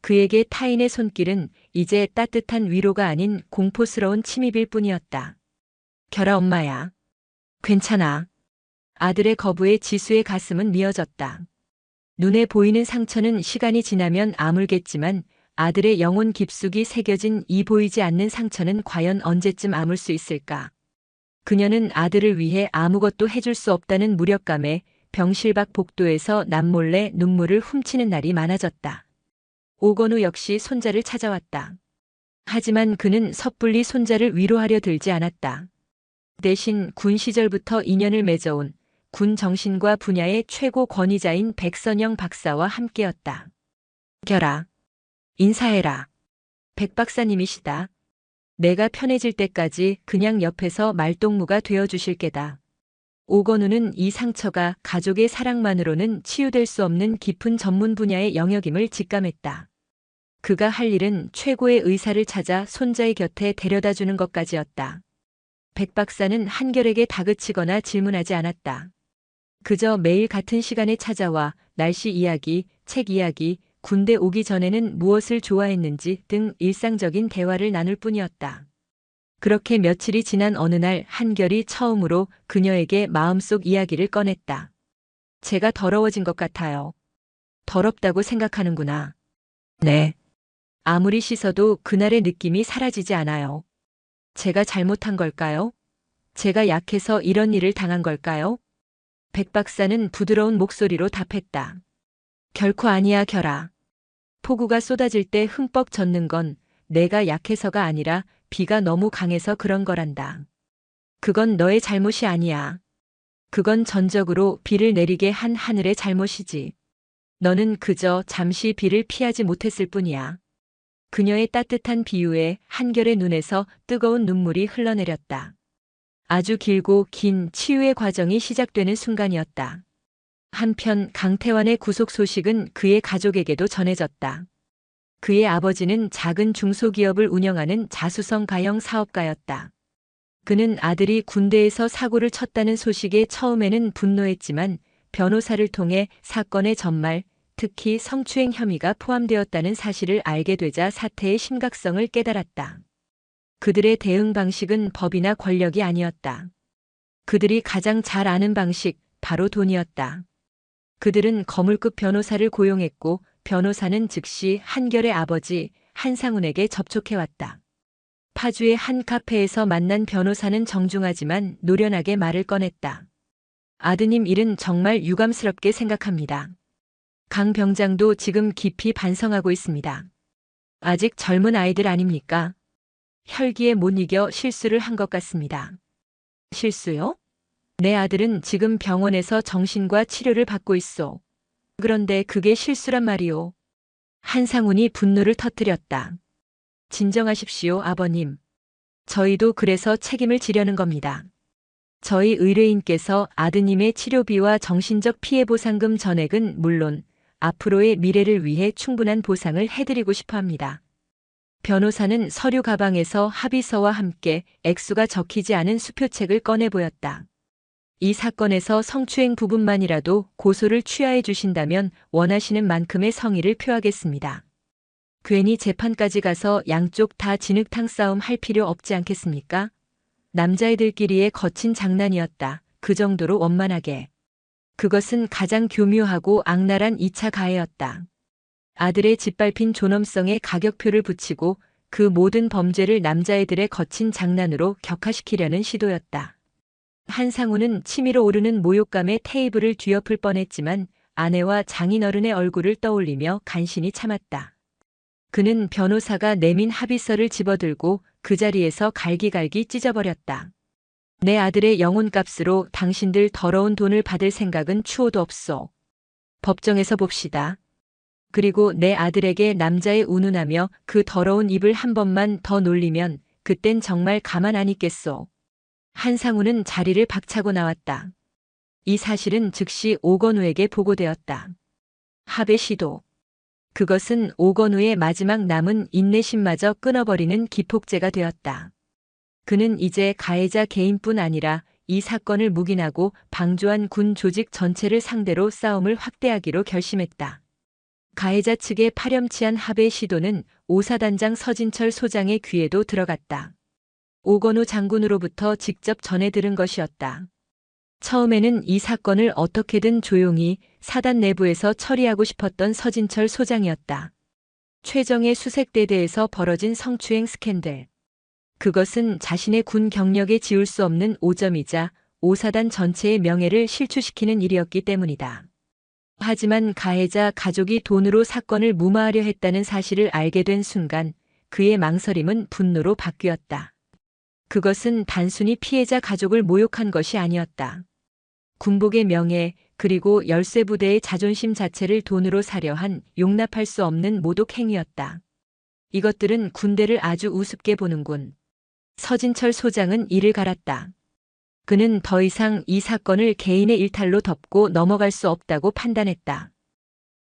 그에게 타인의 손길은 이제 따뜻한 위로가 아닌 공포스러운 침입일 뿐이었다. 결아 엄마야. 괜찮아. 아들의 거부에 지수의 가슴은 미어졌다. 눈에 보이는 상처는 시간이 지나면 아물겠지만 아들의 영혼 깊숙이 새겨진 이 보이지 않는 상처는 과연 언제쯤 아물 수 있을까? 그녀는 아들을 위해 아무것도 해줄 수 없다는 무력감에 병실 밖 복도에서 남몰래 눈물을 훔치는 날이 많아졌다. 오건우 역시 손자를 찾아왔다. 하지만 그는 섣불리 손자를 위로하려 들지 않았다. 대신 군 시절부터 인연을 맺어온 군 정신과 분야의 최고 권위자인 백선영 박사와 함께였다. 결아. 인사해라. 백 박사님이시다. 내가 편해질 때까지 그냥 옆에서 말동무가 되어주실 게다. 오건우는 이 상처가 가족의 사랑만으로는 치유될 수 없는 깊은 전문 분야의 영역임을 직감했다. 그가 할 일은 최고의 의사를 찾아 손자의 곁에 데려다 주는 것까지였다. 백 박사는 한결에게 다그치거나 질문하지 않았다. 그저 매일 같은 시간에 찾아와 날씨 이야기, 책 이야기, 군대 오기 전에는 무엇을 좋아했는지 등 일상적인 대화를 나눌 뿐이었다. 그렇게 며칠이 지난 어느 날 한결이 처음으로 그녀에게 마음속 이야기를 꺼냈다. 제가 더러워진 것 같아요. 더럽다고 생각하는구나. 네. 아무리 씻어도 그날의 느낌이 사라지지 않아요. 제가 잘못한 걸까요? 제가 약해서 이런 일을 당한 걸까요? 백 박사는 부드러운 목소리로 답했다. 결코 아니야, 결아. 폭우가 쏟아질 때 흠뻑 젖는 건 내가 약해서가 아니라 비가 너무 강해서 그런 거란다. 그건 너의 잘못이 아니야. 그건 전적으로 비를 내리게 한 하늘의 잘못이지. 너는 그저 잠시 비를 피하지 못했을 뿐이야. 그녀의 따뜻한 비유에 한결의 눈에서 뜨거운 눈물이 흘러내렸다. 아주 길고 긴 치유의 과정이 시작되는 순간이었다. 한편 강태환의 구속 소식은 그의 가족에게도 전해졌다. 그의 아버지는 작은 중소기업을 운영하는 자수성 가형 사업가였다. 그는 아들이 군대에서 사고를 쳤다는 소식에 처음에는 분노했지만 변호사를 통해 사건의 전말, 특히 성추행 혐의가 포함되었다는 사실을 알게 되자 사태의 심각성을 깨달았다. 그들의 대응 방식은 법이나 권력이 아니었다. 그들이 가장 잘 아는 방식, 바로 돈이었다. 그들은 거물급 변호사를 고용했고 변호사는 즉시 한결의 아버지 한상훈에게 접촉해왔다. 파주의 한 카페에서 만난 변호사는 정중하지만 노련하게 말을 꺼냈다. 아드님 일은 정말 유감스럽게 생각합니다. 강 병장도 지금 깊이 반성하고 있습니다. 아직 젊은 아이들 아닙니까? 혈기에 못 이겨 실수를 한 것 같습니다. 실수요? 내 아들은 지금 병원에서 정신과 치료를 받고 있어. 그런데 그게 실수란 말이오. 한상훈이 분노를 터뜨렸다. 진정하십시오, 아버님. 저희도 그래서 책임을 지려는 겁니다. 저희 의뢰인께서 아드님의 치료비와 정신적 피해 보상금 전액은 물론 앞으로의 미래를 위해 충분한 보상을 해드리고 싶어 합니다. 변호사는 서류 가방에서 합의서와 함께 액수가 적히지 않은 수표책을 꺼내 보였다. 이 사건에서 성추행 부분만이라도 고소를 취하해 주신다면 원하시는 만큼의 성의를 표하겠습니다. 괜히 재판까지 가서 양쪽 다 진흙탕 싸움 할 필요 없지 않겠습니까? 남자애들끼리의 거친 장난이었다. 그 정도로 원만하게. 그것은 가장 교묘하고 악랄한 2차 가해였다. 아들의 짓밟힌 존엄성에 가격표를 붙이고 그 모든 범죄를 남자애들의 거친 장난으로 격화시키려는 시도였다. 한상훈은 치밀어 오르는 모욕감에 테이블을 뒤엎을 뻔했지만 아내와 장인어른의 얼굴을 떠올리며 간신히 참았다. 그는 변호사가 내민 합의서를 집어들고 그 자리에서 갈기갈기 찢어버렸다. 내 아들의 영혼값으로 당신들 더러운 돈을 받을 생각은 추호도 없소. 법정에서 봅시다. 그리고 내 아들에게 남자의 운운하며 그 더러운 입을 한 번만 더 놀리면 그땐 정말 가만 안 있겠소. 한상훈은 자리를 박차고 나왔다. 이 사실은 즉시 오건우에게 보고되었다. 합의 시도. 그것은 오건우의 마지막 남은 인내심마저 끊어버리는 기폭제가 되었다. 그는 이제 가해자 개인뿐 아니라 이 사건을 묵인하고 방조한 군 조직 전체를 상대로 싸움을 확대하기로 결심했다. 가해자 측의 파렴치한 합의 시도는 오사단장 서진철 소장의 귀에도 들어갔다. 오건우 장군으로부터 직접 전해 들은 것이었다. 처음에는 이 사건을 어떻게든 조용히 사단 내부에서 처리하고 싶었던 서진철 소장이었다. 최정예 수색대대에서 벌어진 성추행 스캔들. 그것은 자신의 군 경력에 지울 수 없는 오점이자 오사단 전체의 명예를 실추시키는 일이었기 때문이다. 하지만 가해자 가족이 돈으로 사건을 무마하려 했다는 사실을 알게 된 순간 그의 망설임은 분노로 바뀌었다. 그것은 단순히 피해자 가족을 모욕한 것이 아니었다. 군복의 명예 그리고 열쇠부대의 자존심 자체를 돈으로 사려 한 용납할 수 없는 모독 행위였다. 이것들은 군대를 아주 우습게 보는군. 서진철 소장은 이를 갈았다. 그는 더 이상 이 사건을 개인의 일탈로 덮고 넘어갈 수 없다고 판단했다.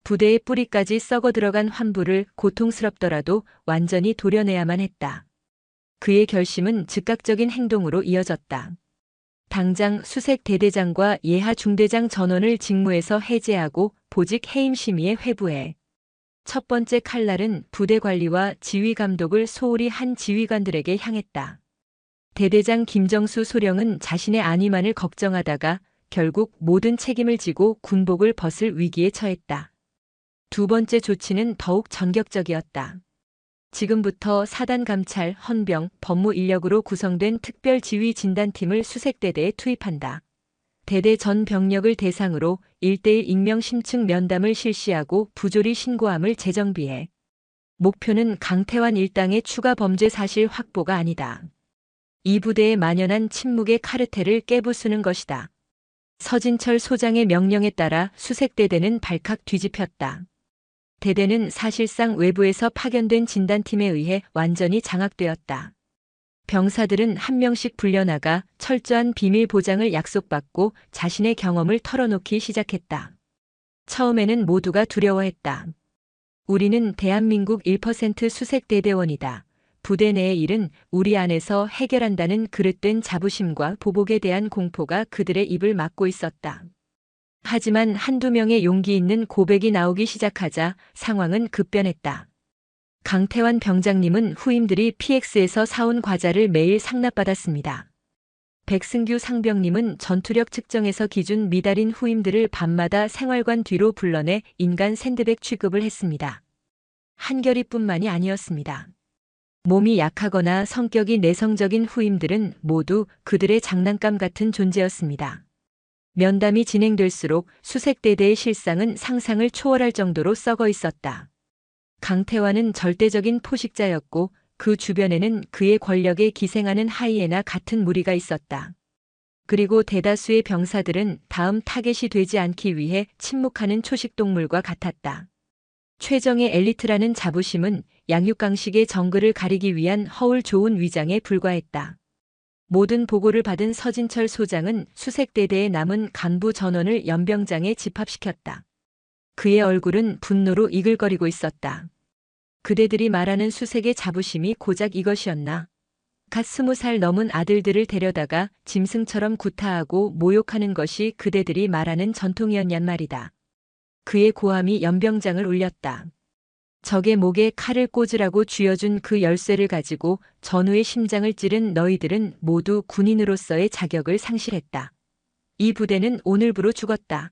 부대의 뿌리까지 썩어 들어간 환부를 고통스럽더라도 완전히 도려내야만 했다. 그의 결심은 즉각적인 행동으로 이어졌다. 당장 수색 대대장과 예하 중대장 전원을 직무에서 해제하고 보직 해임 심의에 회부해. 첫 번째 칼날은 부대 관리와 지휘 감독을 소홀히 한 지휘관들에게 향했다. 대대장 김정수 소령은 자신의 안위만을 걱정하다가 결국 모든 책임을 지고 군복을 벗을 위기에 처했다. 두 번째 조치는 더욱 전격적이었다. 지금부터 사단 감찰, 헌병, 법무 인력으로 구성된 특별지휘 진단팀을 수색대대에 투입한다. 대대 전 병력을 대상으로 1:1 익명 심층 면담을 실시하고 부조리 신고함을 재정비해. 목표는 강태환 일당의 추가 범죄 사실 확보가 아니다. 이 부대에 만연한 침묵의 카르텔을 깨부수는 것이다. 서진철 소장의 명령에 따라 수색대대는 발칵 뒤집혔다. 대대는 사실상 외부에서 파견된 진단팀에 의해 완전히 장악되었다. 병사들은 한 명씩 불려나가 철저한 비밀 보장을 약속받고 자신의 경험을 털어놓기 시작했다. 처음에는 모두가 두려워했다. 우리는 대한민국 1% 수색대대원이다. 부대 내의 일은 우리 안에서 해결한다는 그릇된 자부심과 보복에 대한 공포가 그들의 입을 막고 있었다. 하지만 한두 명의 용기 있는 고백이 나오기 시작하자 상황은 급변했다. 강태환 병장님은 후임들이 PX에서 사온 과자를 매일 상납받았습니다. 백승규 상병님은 전투력 측정에서 기준 미달인 후임들을 밤마다 생활관 뒤로 불러내 인간 샌드백 취급을 했습니다. 한결이뿐만이 아니었습니다. 몸이 약하거나 성격이 내성적인 후임들은 모두 그들의 장난감 같은 존재였습니다. 면담이 진행될수록 수색대대의 실상은 상상을 초월할 정도로 썩어 있었다. 강태환은 절대적인 포식자였고 그 주변에는 그의 권력에 기생하는 하이에나 같은 무리가 있었다. 그리고 대다수의 병사들은 다음 타겟이 되지 않기 위해 침묵하는 초식동물과 같았다. 최정의 엘리트라는 자부심은 양육강식의 정글을 가리기 위한 허울 좋은 위장에 불과했다. 모든 보고를 받은 서진철 소장은 수색대대에 남은 간부 전원을 연병장에 집합시켰다. 그의 얼굴은 분노로 이글거리고 있었다. 그대들이 말하는 수색의 자부심이 고작 이것이었나? 갓 20살 넘은 아들들을 데려다가 짐승처럼 구타하고 모욕하는 것이 그대들이 말하는 전통이었냔 말이다. 그의 고함이 연병장을 울렸다. 적의 목에 칼을 꽂으라고 쥐어준 그 열쇠를 가지고 전우의 심장을 찌른 너희들은 모두 군인으로서의 자격을 상실했다. 이 부대는 오늘부로 죽었다.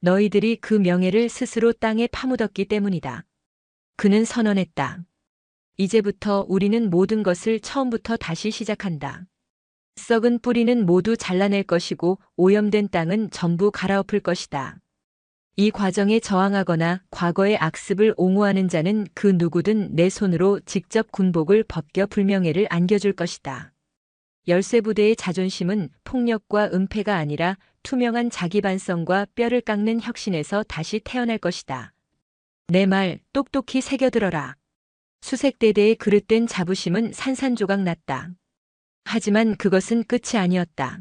너희들이 그 명예를 스스로 땅에 파묻었기 때문이다. 그는 선언했다. 이제부터 우리는 모든 것을 처음부터 다시 시작한다. 썩은 뿌리는 모두 잘라낼 것이고 오염된 땅은 전부 갈아엎을 것이다. 이 과정에 저항하거나 과거의 악습을 옹호하는 자는 그 누구든 내 손으로 직접 군복을 벗겨 불명예를 안겨줄 것이다. 열쇠부대의 자존심은 폭력과 은폐가 아니라 투명한 자기 반성과 뼈를 깎는 혁신에서 다시 태어날 것이다. 내 말 똑똑히 새겨들어라. 수색대대의 그릇된 자부심은 산산조각 났다. 하지만 그것은 끝이 아니었다.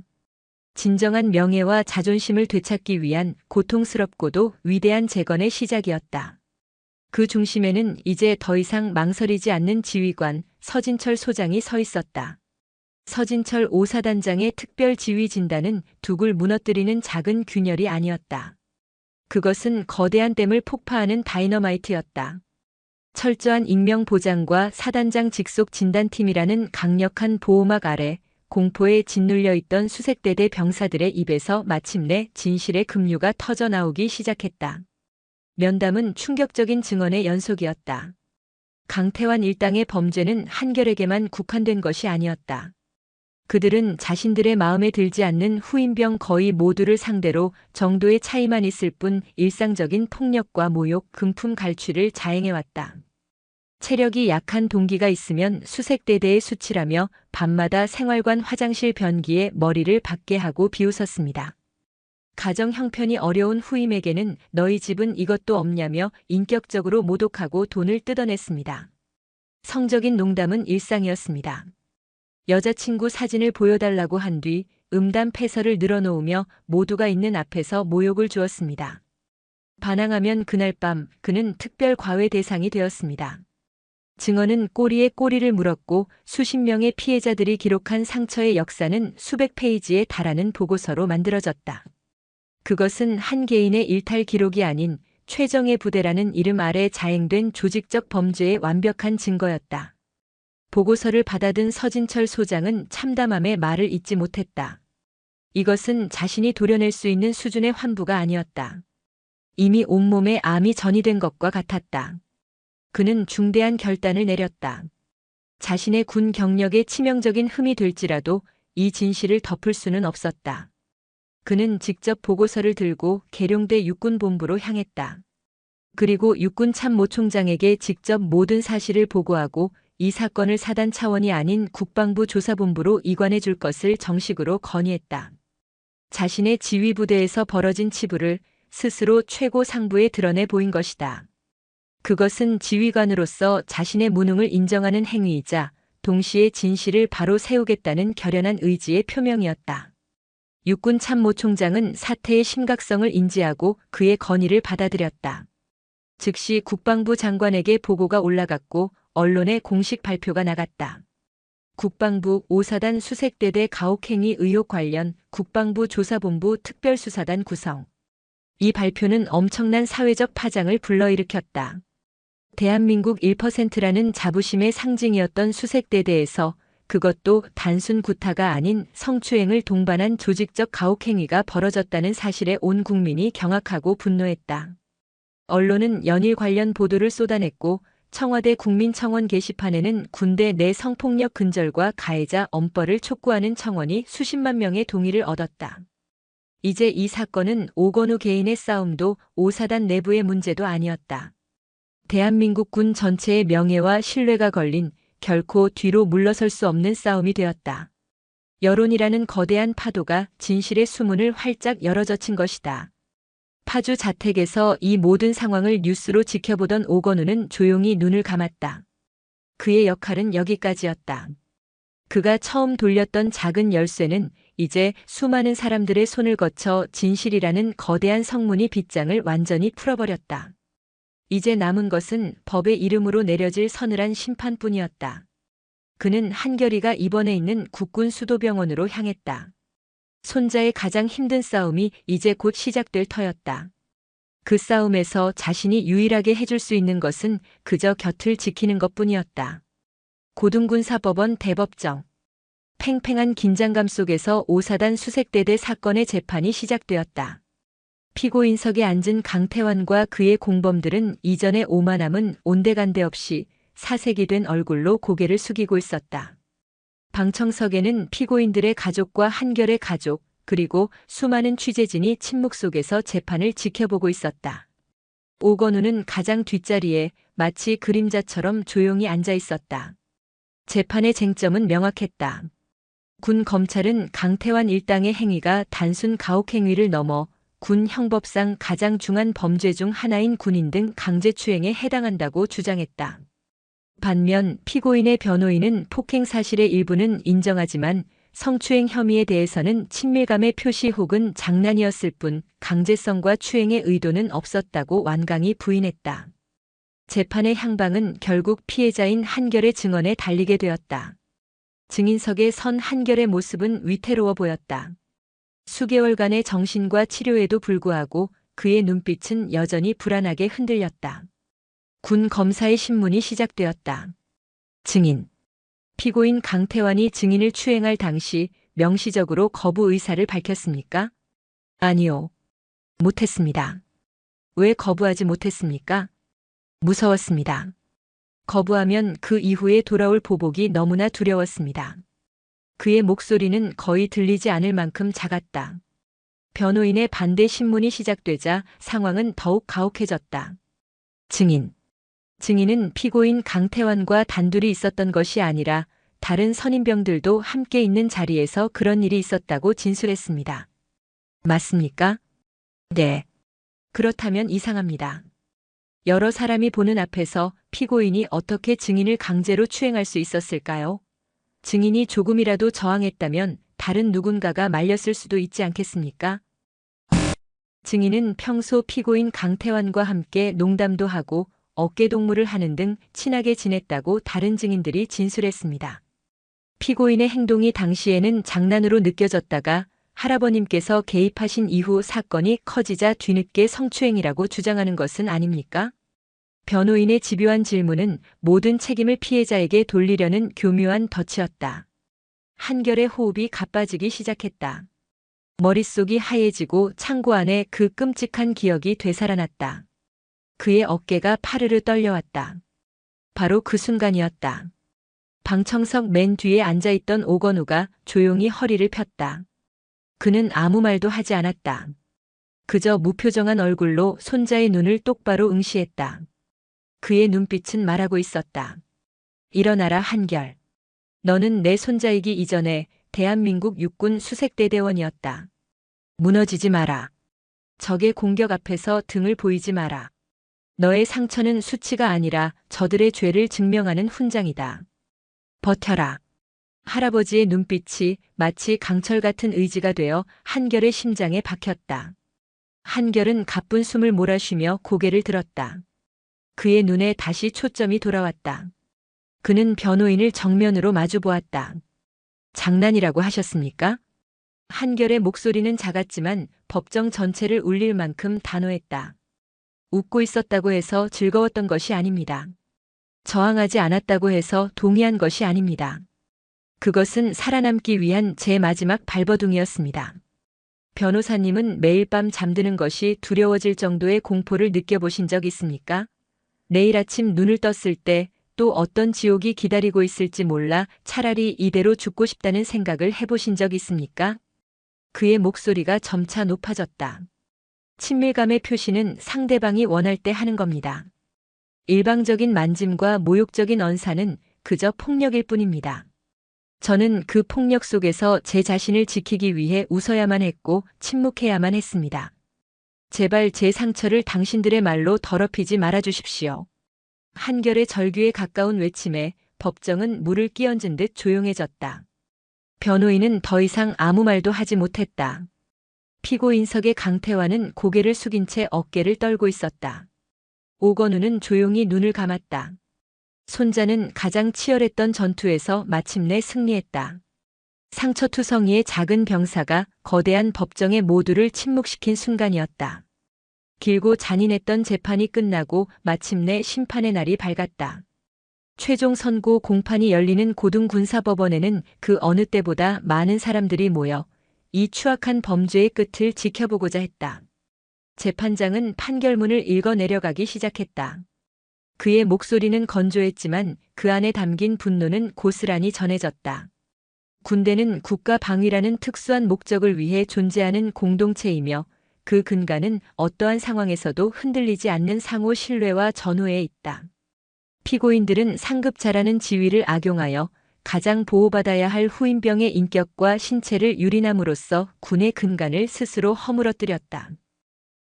진정한 명예와 자존심을 되찾기 위한 고통스럽고도 위대한 재건의 시작이었다. 그 중심에는 이제 더 이상 망설이지 않는 지휘관 서진철 소장이 서 있었다. 서진철 5사단장의 특별 지휘 진단은 둑을 무너뜨리는 작은 균열이 아니었다. 그것은 거대한 댐을 폭파하는 다이너마이트였다. 철저한 익명 보장과 사단장 직속 진단팀이라는 강력한 보호막 아래 공포에 짓눌려 있던 수색대대 병사들의 입에서 마침내 진실의 급류가 터져 나오기 시작했다. 면담은 충격적인 증언의 연속이었다. 강태환 일당의 범죄는 한결에게만 국한된 것이 아니었다. 그들은 자신들의 마음에 들지 않는 후임병 거의 모두를 상대로 정도의 차이만 있을 뿐 일상적인 폭력과 모욕, 금품 갈취를 자행해왔다. 체력이 약한 동기가 있으면 수색대대에 수치라며 밤마다 생활관 화장실 변기에 머리를 박게 하고 비웃었습니다. 가정 형편이 어려운 후임에게는 너희 집은 이것도 없냐며 인격적으로 모독하고 돈을 뜯어냈습니다. 성적인 농담은 일상이었습니다. 여자친구 사진을 보여달라고 한 뒤 음담 패설을 늘어놓으며 모두가 있는 앞에서 모욕을 주었습니다. 반항하면 그날 밤 그는 특별 과외 대상이 되었습니다. 증언은 꼬리에 꼬리를 물었고 수십 명의 피해자들이 기록한 상처의 역사는 수백 페이지에 달하는 보고서로 만들어졌다. 그것은 한 개인의 일탈 기록이 아닌 최정예 부대라는 이름 아래 자행된 조직적 범죄의 완벽한 증거였다. 보고서를 받아든 서진철 소장은 참담함에 말을 잇지 못했다. 이것은 자신이 도려낼 수 있는 수준의 환부가 아니었다. 이미 온몸에 암이 전이된 것과 같았다. 그는 중대한 결단을 내렸다. 자신의 군 경력에 치명적인 흠이 될지라도 이 진실을 덮을 수는 없었다. 그는 직접 보고서를 들고 계룡대 육군본부로 향했다. 그리고 육군 참모총장에게 직접 모든 사실을 보고하고 이 사건을 사단 차원이 아닌 국방부 조사본부로 이관해 줄 것을 정식으로 건의했다. 자신의 지휘부대에서 벌어진 치부를 스스로 최고 상부에 드러내 보인 것이다. 그것은 지휘관으로서 자신의 무능을 인정하는 행위이자 동시에 진실을 바로 세우겠다는 결연한 의지의 표명이었다. 육군 참모총장은 사태의 심각성을 인지하고 그의 건의를 받아들였다. 즉시 국방부 장관에게 보고가 올라갔고 언론에 공식 발표가 나갔다. 국방부 5사단 수색대대 가혹행위 의혹 관련 국방부 조사본부 특별수사단 구성. 이 발표는 엄청난 사회적 파장을 불러일으켰다. 대한민국 1%라는 자부심의 상징이었던 수색대대에서 그것도 단순 구타가 아닌 성추행을 동반한 조직적 가혹행위가 벌어졌다는 사실에 온 국민이 경악하고 분노했다. 언론은 연일 관련 보도를 쏟아냈고 청와대 국민청원 게시판에는 군대 내 성폭력 근절과 가해자 엄벌을 촉구하는 청원이 수십만 명의 동의를 얻었다. 이제 이 사건은 오건우 개인의 싸움도 오사단 내부의 문제도 아니었다. 대한민국 군 전체의 명예와 신뢰가 걸린 결코 뒤로 물러설 수 없는 싸움이 되었다. 여론이라는 거대한 파도가 진실의 수문을 활짝 열어젖힌 것이다. 파주 자택에서 이 모든 상황을 뉴스로 지켜보던 오건우는 조용히 눈을 감았다. 그의 역할은 여기까지였다. 그가 처음 돌렸던 작은 열쇠는 이제 수많은 사람들의 손을 거쳐 진실이라는 거대한 성문이 빗장을 완전히 풀어버렸다. 이제 남은 것은 법의 이름으로 내려질 서늘한 심판뿐이었다. 그는 한결이가 입원해 있는 국군 수도병원으로 향했다. 손자의 가장 힘든 싸움이 이제 곧 시작될 터였다. 그 싸움에서 자신이 유일하게 해줄 수 있는 것은 그저 곁을 지키는 것뿐이었다. 고등군사법원 대법정. 팽팽한 긴장감 속에서 오사단 수색대대 사건의 재판이 시작되었다. 피고인석에 앉은 강태환과 그의 공범들은 이전의 오만함은 온데간데 없이 사색이 된 얼굴로 고개를 숙이고 있었다. 방청석에는 피고인들의 가족과 한결의 가족, 그리고 수많은 취재진이 침묵 속에서 재판을 지켜보고 있었다. 오건우는 가장 뒷자리에 마치 그림자처럼 조용히 앉아 있었다. 재판의 쟁점은 명확했다. 군 검찰은 강태환 일당의 행위가 단순 가혹행위를 넘어 군 형법상 가장 중한 범죄 중 하나인 군인 등 강제추행에 해당한다고 주장했다. 반면 피고인의 변호인은 폭행 사실의 일부는 인정하지만 성추행 혐의에 대해서는 친밀감의 표시 혹은 장난이었을 뿐 강제성과 추행의 의도는 없었다고 완강히 부인했다. 재판의 향방은 결국 피해자인 한결의 증언에 달리게 되었다. 증인석에 선 한결의 모습은 위태로워 보였다. 수개월간의 정신과 치료에도 불구하고 그의 눈빛은 여전히 불안하게 흔들렸다. 군 검사의 신문이 시작되었다. 증인. 피고인 강태환이 증인을 추행할 당시 명시적으로 거부 의사를 밝혔습니까? 아니요. 못했습니다. 왜 거부하지 못했습니까? 무서웠습니다. 거부하면 그 이후에 돌아올 보복이 너무나 두려웠습니다. 그의 목소리는 거의 들리지 않을 만큼 작았다. 변호인의 반대 신문이 시작되자 상황은 더욱 가혹해졌다. 증인. 증인은 피고인 강태환과 단둘이 있었던 것이 아니라 다른 선임병들도 함께 있는 자리에서 그런 일이 있었다고 진술했습니다. 맞습니까? 네. 그렇다면 이상합니다. 여러 사람이 보는 앞에서 피고인이 어떻게 증인을 강제로 추행할 수 있었을까요? 증인이 조금이라도 저항했다면 다른 누군가가 말렸을 수도 있지 않겠습니까? 증인은 평소 피고인 강태환과 함께 농담도 하고 어깨동무를 하는 등 친하게 지냈다고 다른 증인들이 진술했습니다. 피고인의 행동이 당시에는 장난으로 느껴졌다가 할아버님께서 개입하신 이후 사건이 커지자 뒤늦게 성추행이라고 주장하는 것은 아닙니까? 변호인의 집요한 질문은 모든 책임을 피해자에게 돌리려는 교묘한 덫이었다. 한결의 호흡이 가빠지기 시작했다. 머릿속이 하얘지고 창고 안에 그 끔찍한 기억이 되살아났다. 그의 어깨가 파르르 떨려왔다. 바로 그 순간이었다. 방청석 맨 뒤에 앉아있던 오건우가 조용히 허리를 폈다. 그는 아무 말도 하지 않았다. 그저 무표정한 얼굴로 손자의 눈을 똑바로 응시했다. 그의 눈빛은 말하고 있었다. 일어나라 한결. 너는 내 손자이기 이전에 대한민국 육군 수색대대원이었다. 무너지지 마라. 적의 공격 앞에서 등을 보이지 마라. 너의 상처는 수치가 아니라 저들의 죄를 증명하는 훈장이다. 버텨라. 할아버지의 눈빛이 마치 강철 같은 의지가 되어 한결의 심장에 박혔다. 한결은 가쁜 숨을 몰아쉬며 고개를 들었다. 그의 눈에 다시 초점이 돌아왔다. 그는 변호인을 정면으로 마주 보았다. 장난이라고 하셨습니까? 한결의 목소리는 작았지만 법정 전체를 울릴 만큼 단호했다. 웃고 있었다고 해서 즐거웠던 것이 아닙니다. 저항하지 않았다고 해서 동의한 것이 아닙니다. 그것은 살아남기 위한 제 마지막 발버둥이었습니다. 변호사님은 매일 밤 잠드는 것이 두려워질 정도의 공포를 느껴보신 적 있습니까? 내일 아침 눈을 떴을 때 또 어떤 지옥이 기다리고 있을지 몰라 차라리 이대로 죽고 싶다는 생각을 해보신 적 있습니까? 그의 목소리가 점차 높아졌다. 친밀감의 표시는 상대방이 원할 때 하는 겁니다. 일방적인 만짐과 모욕적인 언사는 그저 폭력일 뿐입니다. 저는 그 폭력 속에서 제 자신을 지키기 위해 웃어야만 했고 침묵해야만 했습니다. 제발 제 상처를 당신들의 말로 더럽히지 말아주십시오. 한결의 절규에 가까운 외침에 법정은 물을 끼얹은 듯 조용해졌다. 변호인은 더 이상 아무 말도 하지 못했다. 피고인석의 강태환은 고개를 숙인 채 어깨를 떨고 있었다. 오건우는 조용히 눈을 감았다. 손자는 가장 치열했던 전투에서 마침내 승리했다. 상처투성이의 작은 병사가 거대한 법정의 모두를 침묵시킨 순간이었다. 길고 잔인했던 재판이 끝나고 마침내 심판의 날이 밝았다. 최종 선고 공판이 열리는 고등군사법원에는 그 어느 때보다 많은 사람들이 모여 이 추악한 범죄의 끝을 지켜보고자 했다. 재판장은 판결문을 읽어 내려가기 시작했다. 그의 목소리는 건조했지만 그 안에 담긴 분노는 고스란히 전해졌다. 군대는 국가 방위라는 특수한 목적을 위해 존재하는 공동체이며 그 근간은 어떠한 상황에서도 흔들리지 않는 상호 신뢰와 전후에 있다. 피고인들은 상급자라는 지위를 악용하여 가장 보호받아야 할 후임병의 인격과 신체를 유린함으로써 군의 근간을 스스로 허물어뜨렸다.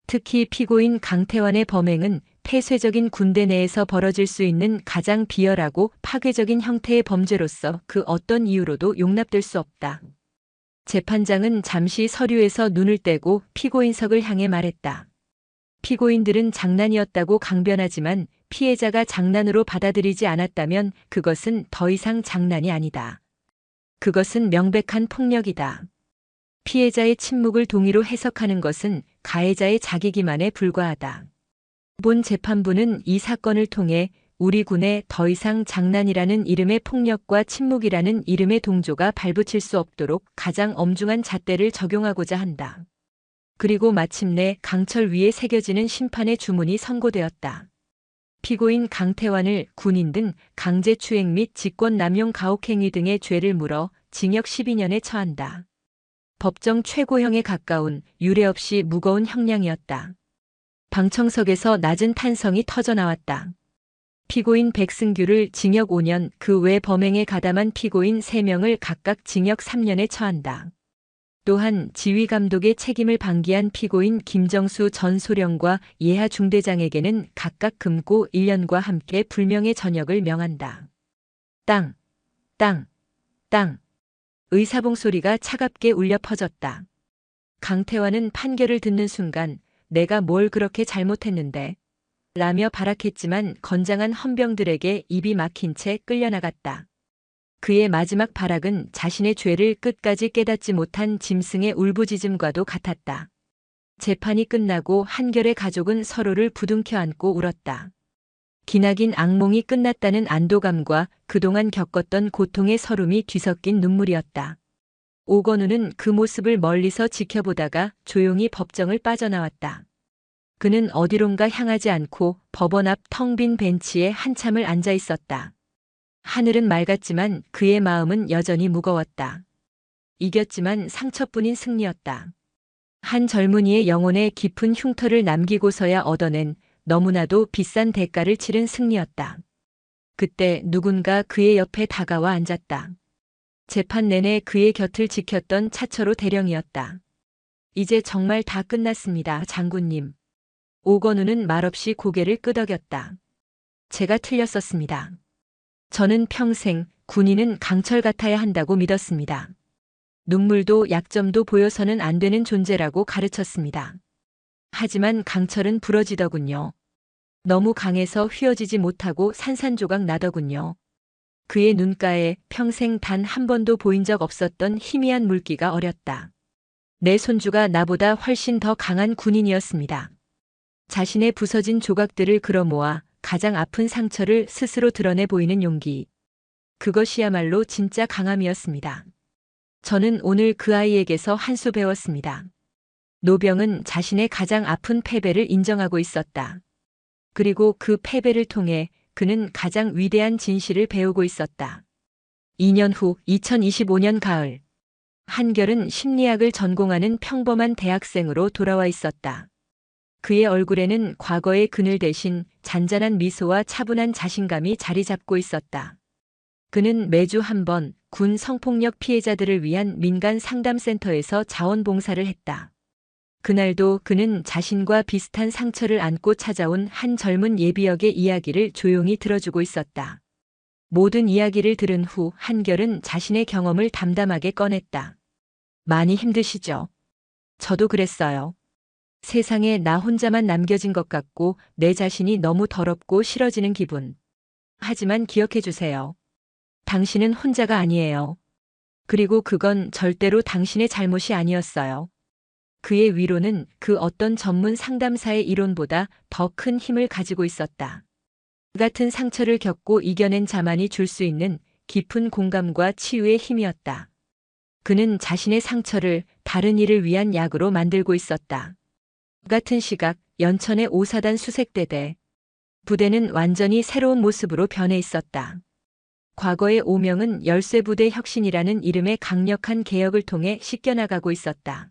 특히 피고인 강태환의 범행은 폐쇄적인 군대 내에서 벌어질 수 있는 가장 비열하고 파괴적인 형태의 범죄로서 그 어떤 이유로도 용납될 수 없다. 재판장은 잠시 서류에서 눈을 떼고 피고인석을 향해 말했다. 피고인들은 장난이었다고 강변하지만 피해자가 장난으로 받아들이지 않았다면 그것은 더 이상 장난이 아니다. 그것은 명백한 폭력이다. 피해자의 침묵을 동의로 해석하는 것은 가해자의 자기기만에 불과하다. 본 재판부는 이 사건을 통해 우리 군에 더 이상 장난이라는 이름의 폭력과 침묵이라는 이름의 동조가 발붙일 수 없도록 가장 엄중한 잣대를 적용하고자 한다. 그리고 마침내 강철 위에 새겨지는 심판의 주문이 선고되었다. 피고인 강태환을 군인 등 강제추행 및 직권남용 가혹행위 등의 죄를 물어 징역 12년에 처한다. 법정 최고형에 가까운 유례없이 무거운 형량이었다. 방청석에서 낮은 탄성이 터져나왔다. 피고인 백승규를 징역 5년, 그 외 범행에 가담한 피고인 3명을 각각 징역 3년에 처한다. 또한 지휘감독의 책임을 방기한 피고인 김정수 전 소령과 예하 중대장에게는 각각 금고 1년과 함께 불명예 전역을 명한다. 땅, 땅, 땅. 의사봉 소리가 차갑게 울려 퍼졌다. 강태환은 판결을 듣는 순간 내가 뭘 그렇게 잘못했는데 라며 발악했지만 건장한 헌병들에게 입이 막힌 채 끌려나갔다. 그의 마지막 발악은 자신의 죄를 끝까지 깨닫지 못한 짐승의 울부짖음과도 같았다. 재판이 끝나고 한결의 가족은 서로를 부둥켜 안고 울었다. 기나긴 악몽이 끝났다는 안도감과 그동안 겪었던 고통의 서름이 뒤섞인 눈물이었다. 오건우는 그 모습을 멀리서 지켜보다가 조용히 법정을 빠져나왔다. 그는 어디론가 향하지 않고 법원 앞 텅 빈 벤치에 한참을 앉아 있었다. 하늘은 맑았지만 그의 마음은 여전히 무거웠다. 이겼지만 상처뿐인 승리였다. 한 젊은이의 영혼에 깊은 흉터를 남기고서야 얻어낸 너무나도 비싼 대가를 치른 승리였다. 그때 누군가 그의 옆에 다가와 앉았다. 재판 내내 그의 곁을 지켰던 차철호 대령이었다. 이제 정말 다 끝났습니다, 장군님. 오건우는 말없이 고개를 끄덕였다. 제가 틀렸었습니다. 저는 평생 군인은 강철 같아야 한다고 믿었습니다. 눈물도 약점도 보여서는 안 되는 존재라고 가르쳤습니다. 하지만 강철은 부러지더군요. 너무 강해서 휘어지지 못하고 산산조각 나더군요. 그의 눈가에 평생 단 한 번도 보인 적 없었던 희미한 물기가 어렸다. 내 손주가 나보다 훨씬 더 강한 군인이었습니다. 자신의 부서진 조각들을 끌어모아 가장 아픈 상처를 스스로 드러내 보이는 용기. 그것이야말로 진짜 강함이었습니다. 저는 오늘 그 아이에게서 한 수 배웠습니다. 노병은 자신의 가장 아픈 패배를 인정하고 있었다. 그리고 그 패배를 통해 그는 가장 위대한 진실을 배우고 있었다. 2년 후 2025년 가을. 한결은 심리학을 전공하는 평범한 대학생으로 돌아와 있었다. 그의 얼굴에는 과거의 그늘 대신 잔잔한 미소와 차분한 자신감이 자리 잡고 있었다. 그는 매주 한 번 군 성폭력 피해자들을 위한 민간 상담센터에서 자원봉사를 했다. 그날도 그는 자신과 비슷한 상처를 안고 찾아온 한 젊은 예비역의 이야기를 조용히 들어주고 있었다. 모든 이야기를 들은 후 한결은 자신의 경험을 담담하게 꺼냈다. 많이 힘드시죠? 저도 그랬어요. 세상에 나 혼자만 남겨진 것 같고 내 자신이 너무 더럽고 싫어지는 기분. 하지만 기억해 주세요. 당신은 혼자가 아니에요. 그리고 그건 절대로 당신의 잘못이 아니었어요. 그의 위로는 그 어떤 전문 상담사의 이론보다 더 큰 힘을 가지고 있었다. 그 같은 상처를 겪고 이겨낸 자만이 줄 수 있는 깊은 공감과 치유의 힘이었다. 그는 자신의 상처를 다른 이를 위한 약으로 만들고 있었다. 그 같은 시각, 연천의 5사단 수색대대. 부대는 완전히 새로운 모습으로 변해 있었다. 과거의 오명은 열쇠부대 혁신이라는 이름의 강력한 개혁을 통해 씻겨나가고 있었다.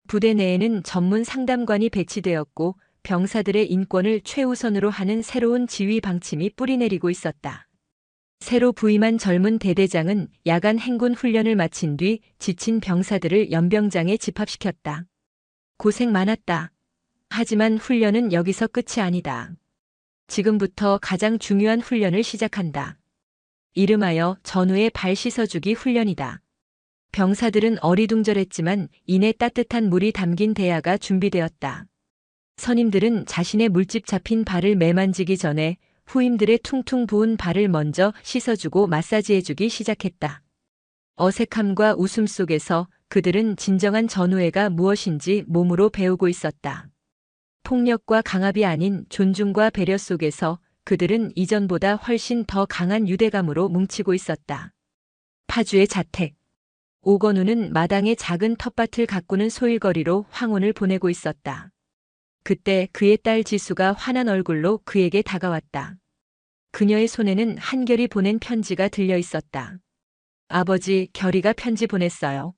부대 내에는 전문 상담관이 배치되었고 병사들의 인권을 최우선으로 하는 새로운 지휘 방침이 뿌리내리고 있었다. 새로 부임한 젊은 대대장은 야간 행군 훈련을 마친 뒤 지친 병사들을 연병장에 집합시켰다. 고생 많았다. 하지만 훈련은 여기서 끝이 아니다. 지금부터 가장 중요한 훈련을 시작한다. 이름하여 전우의 발 씻어주기 훈련이다. 병사들은 어리둥절했지만 이내 따뜻한 물이 담긴 대야가 준비되었다. 선임들은 자신의 물집 잡힌 발을 매만지기 전에 후임들의 퉁퉁 부은 발을 먼저 씻어주고 마사지해주기 시작했다. 어색함과 웃음 속에서 그들은 진정한 전우애가 무엇인지 몸으로 배우고 있었다. 폭력과 강압이 아닌 존중과 배려 속에서 그들은 이전보다 훨씬 더 강한 유대감으로 뭉치고 있었다. 파주의 자택. 오건우는 마당에 작은 텃밭을 가꾸는 소일거리로 황혼을 보내고 있었다. 그때 그의 딸 지수가 환한 얼굴로 그에게 다가왔다. 그녀의 손에는 한결이 보낸 편지가 들려 있었다. 아버지, 결이가 편지 보냈어요.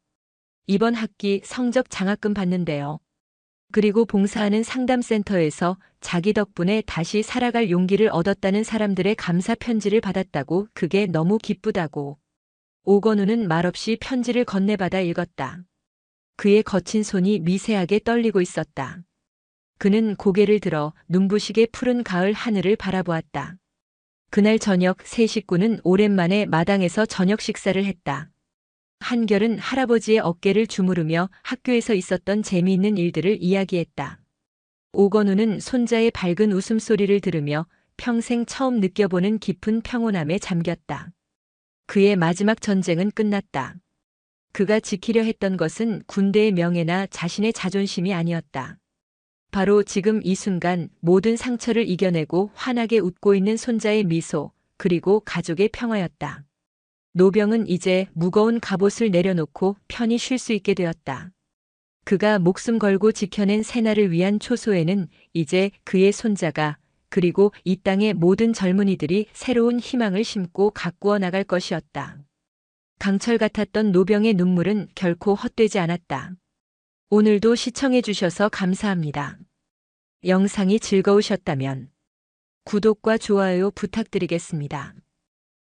이번 학기 성적 장학금 받는데요. 그리고 봉사하는 상담센터에서 자기 덕분에 다시 살아갈 용기를 얻었다는 사람들의 감사 편지를 받았다고. 그게 너무 기쁘다고. 오건우는 말없이 편지를 건네받아 읽었다. 그의 거친 손이 미세하게 떨리고 있었다. 그는 고개를 들어 눈부시게 푸른 가을 하늘을 바라보았다. 그날 저녁 세 식구는 오랜만에 마당에서 저녁 식사를 했다. 한결은 할아버지의 어깨를 주무르며 학교에서 있었던 재미있는 일들을 이야기했다. 오건우는 손자의 밝은 웃음소리를 들으며 평생 처음 느껴보는 깊은 평온함에 잠겼다. 그의 마지막 전쟁은 끝났다. 그가 지키려 했던 것은 군대의 명예나 자신의 자존심이 아니었다. 바로 지금 이 순간 모든 상처를 이겨내고 환하게 웃고 있는 손자의 미소, 그리고 가족의 평화였다. 노병은 이제 무거운 갑옷을 내려놓고 편히 쉴 수 있게 되었다. 그가 목숨 걸고 지켜낸 새날을 위한 초소에는 이제 그의 손자가, 그리고 이 땅의 모든 젊은이들이 새로운 희망을 심고 가꾸어 나갈 것이었다. 강철 같았던 노병의 눈물은 결코 헛되지 않았다. 오늘도 시청해 주셔서 감사합니다. 영상이 즐거우셨다면 구독과 좋아요 부탁드리겠습니다.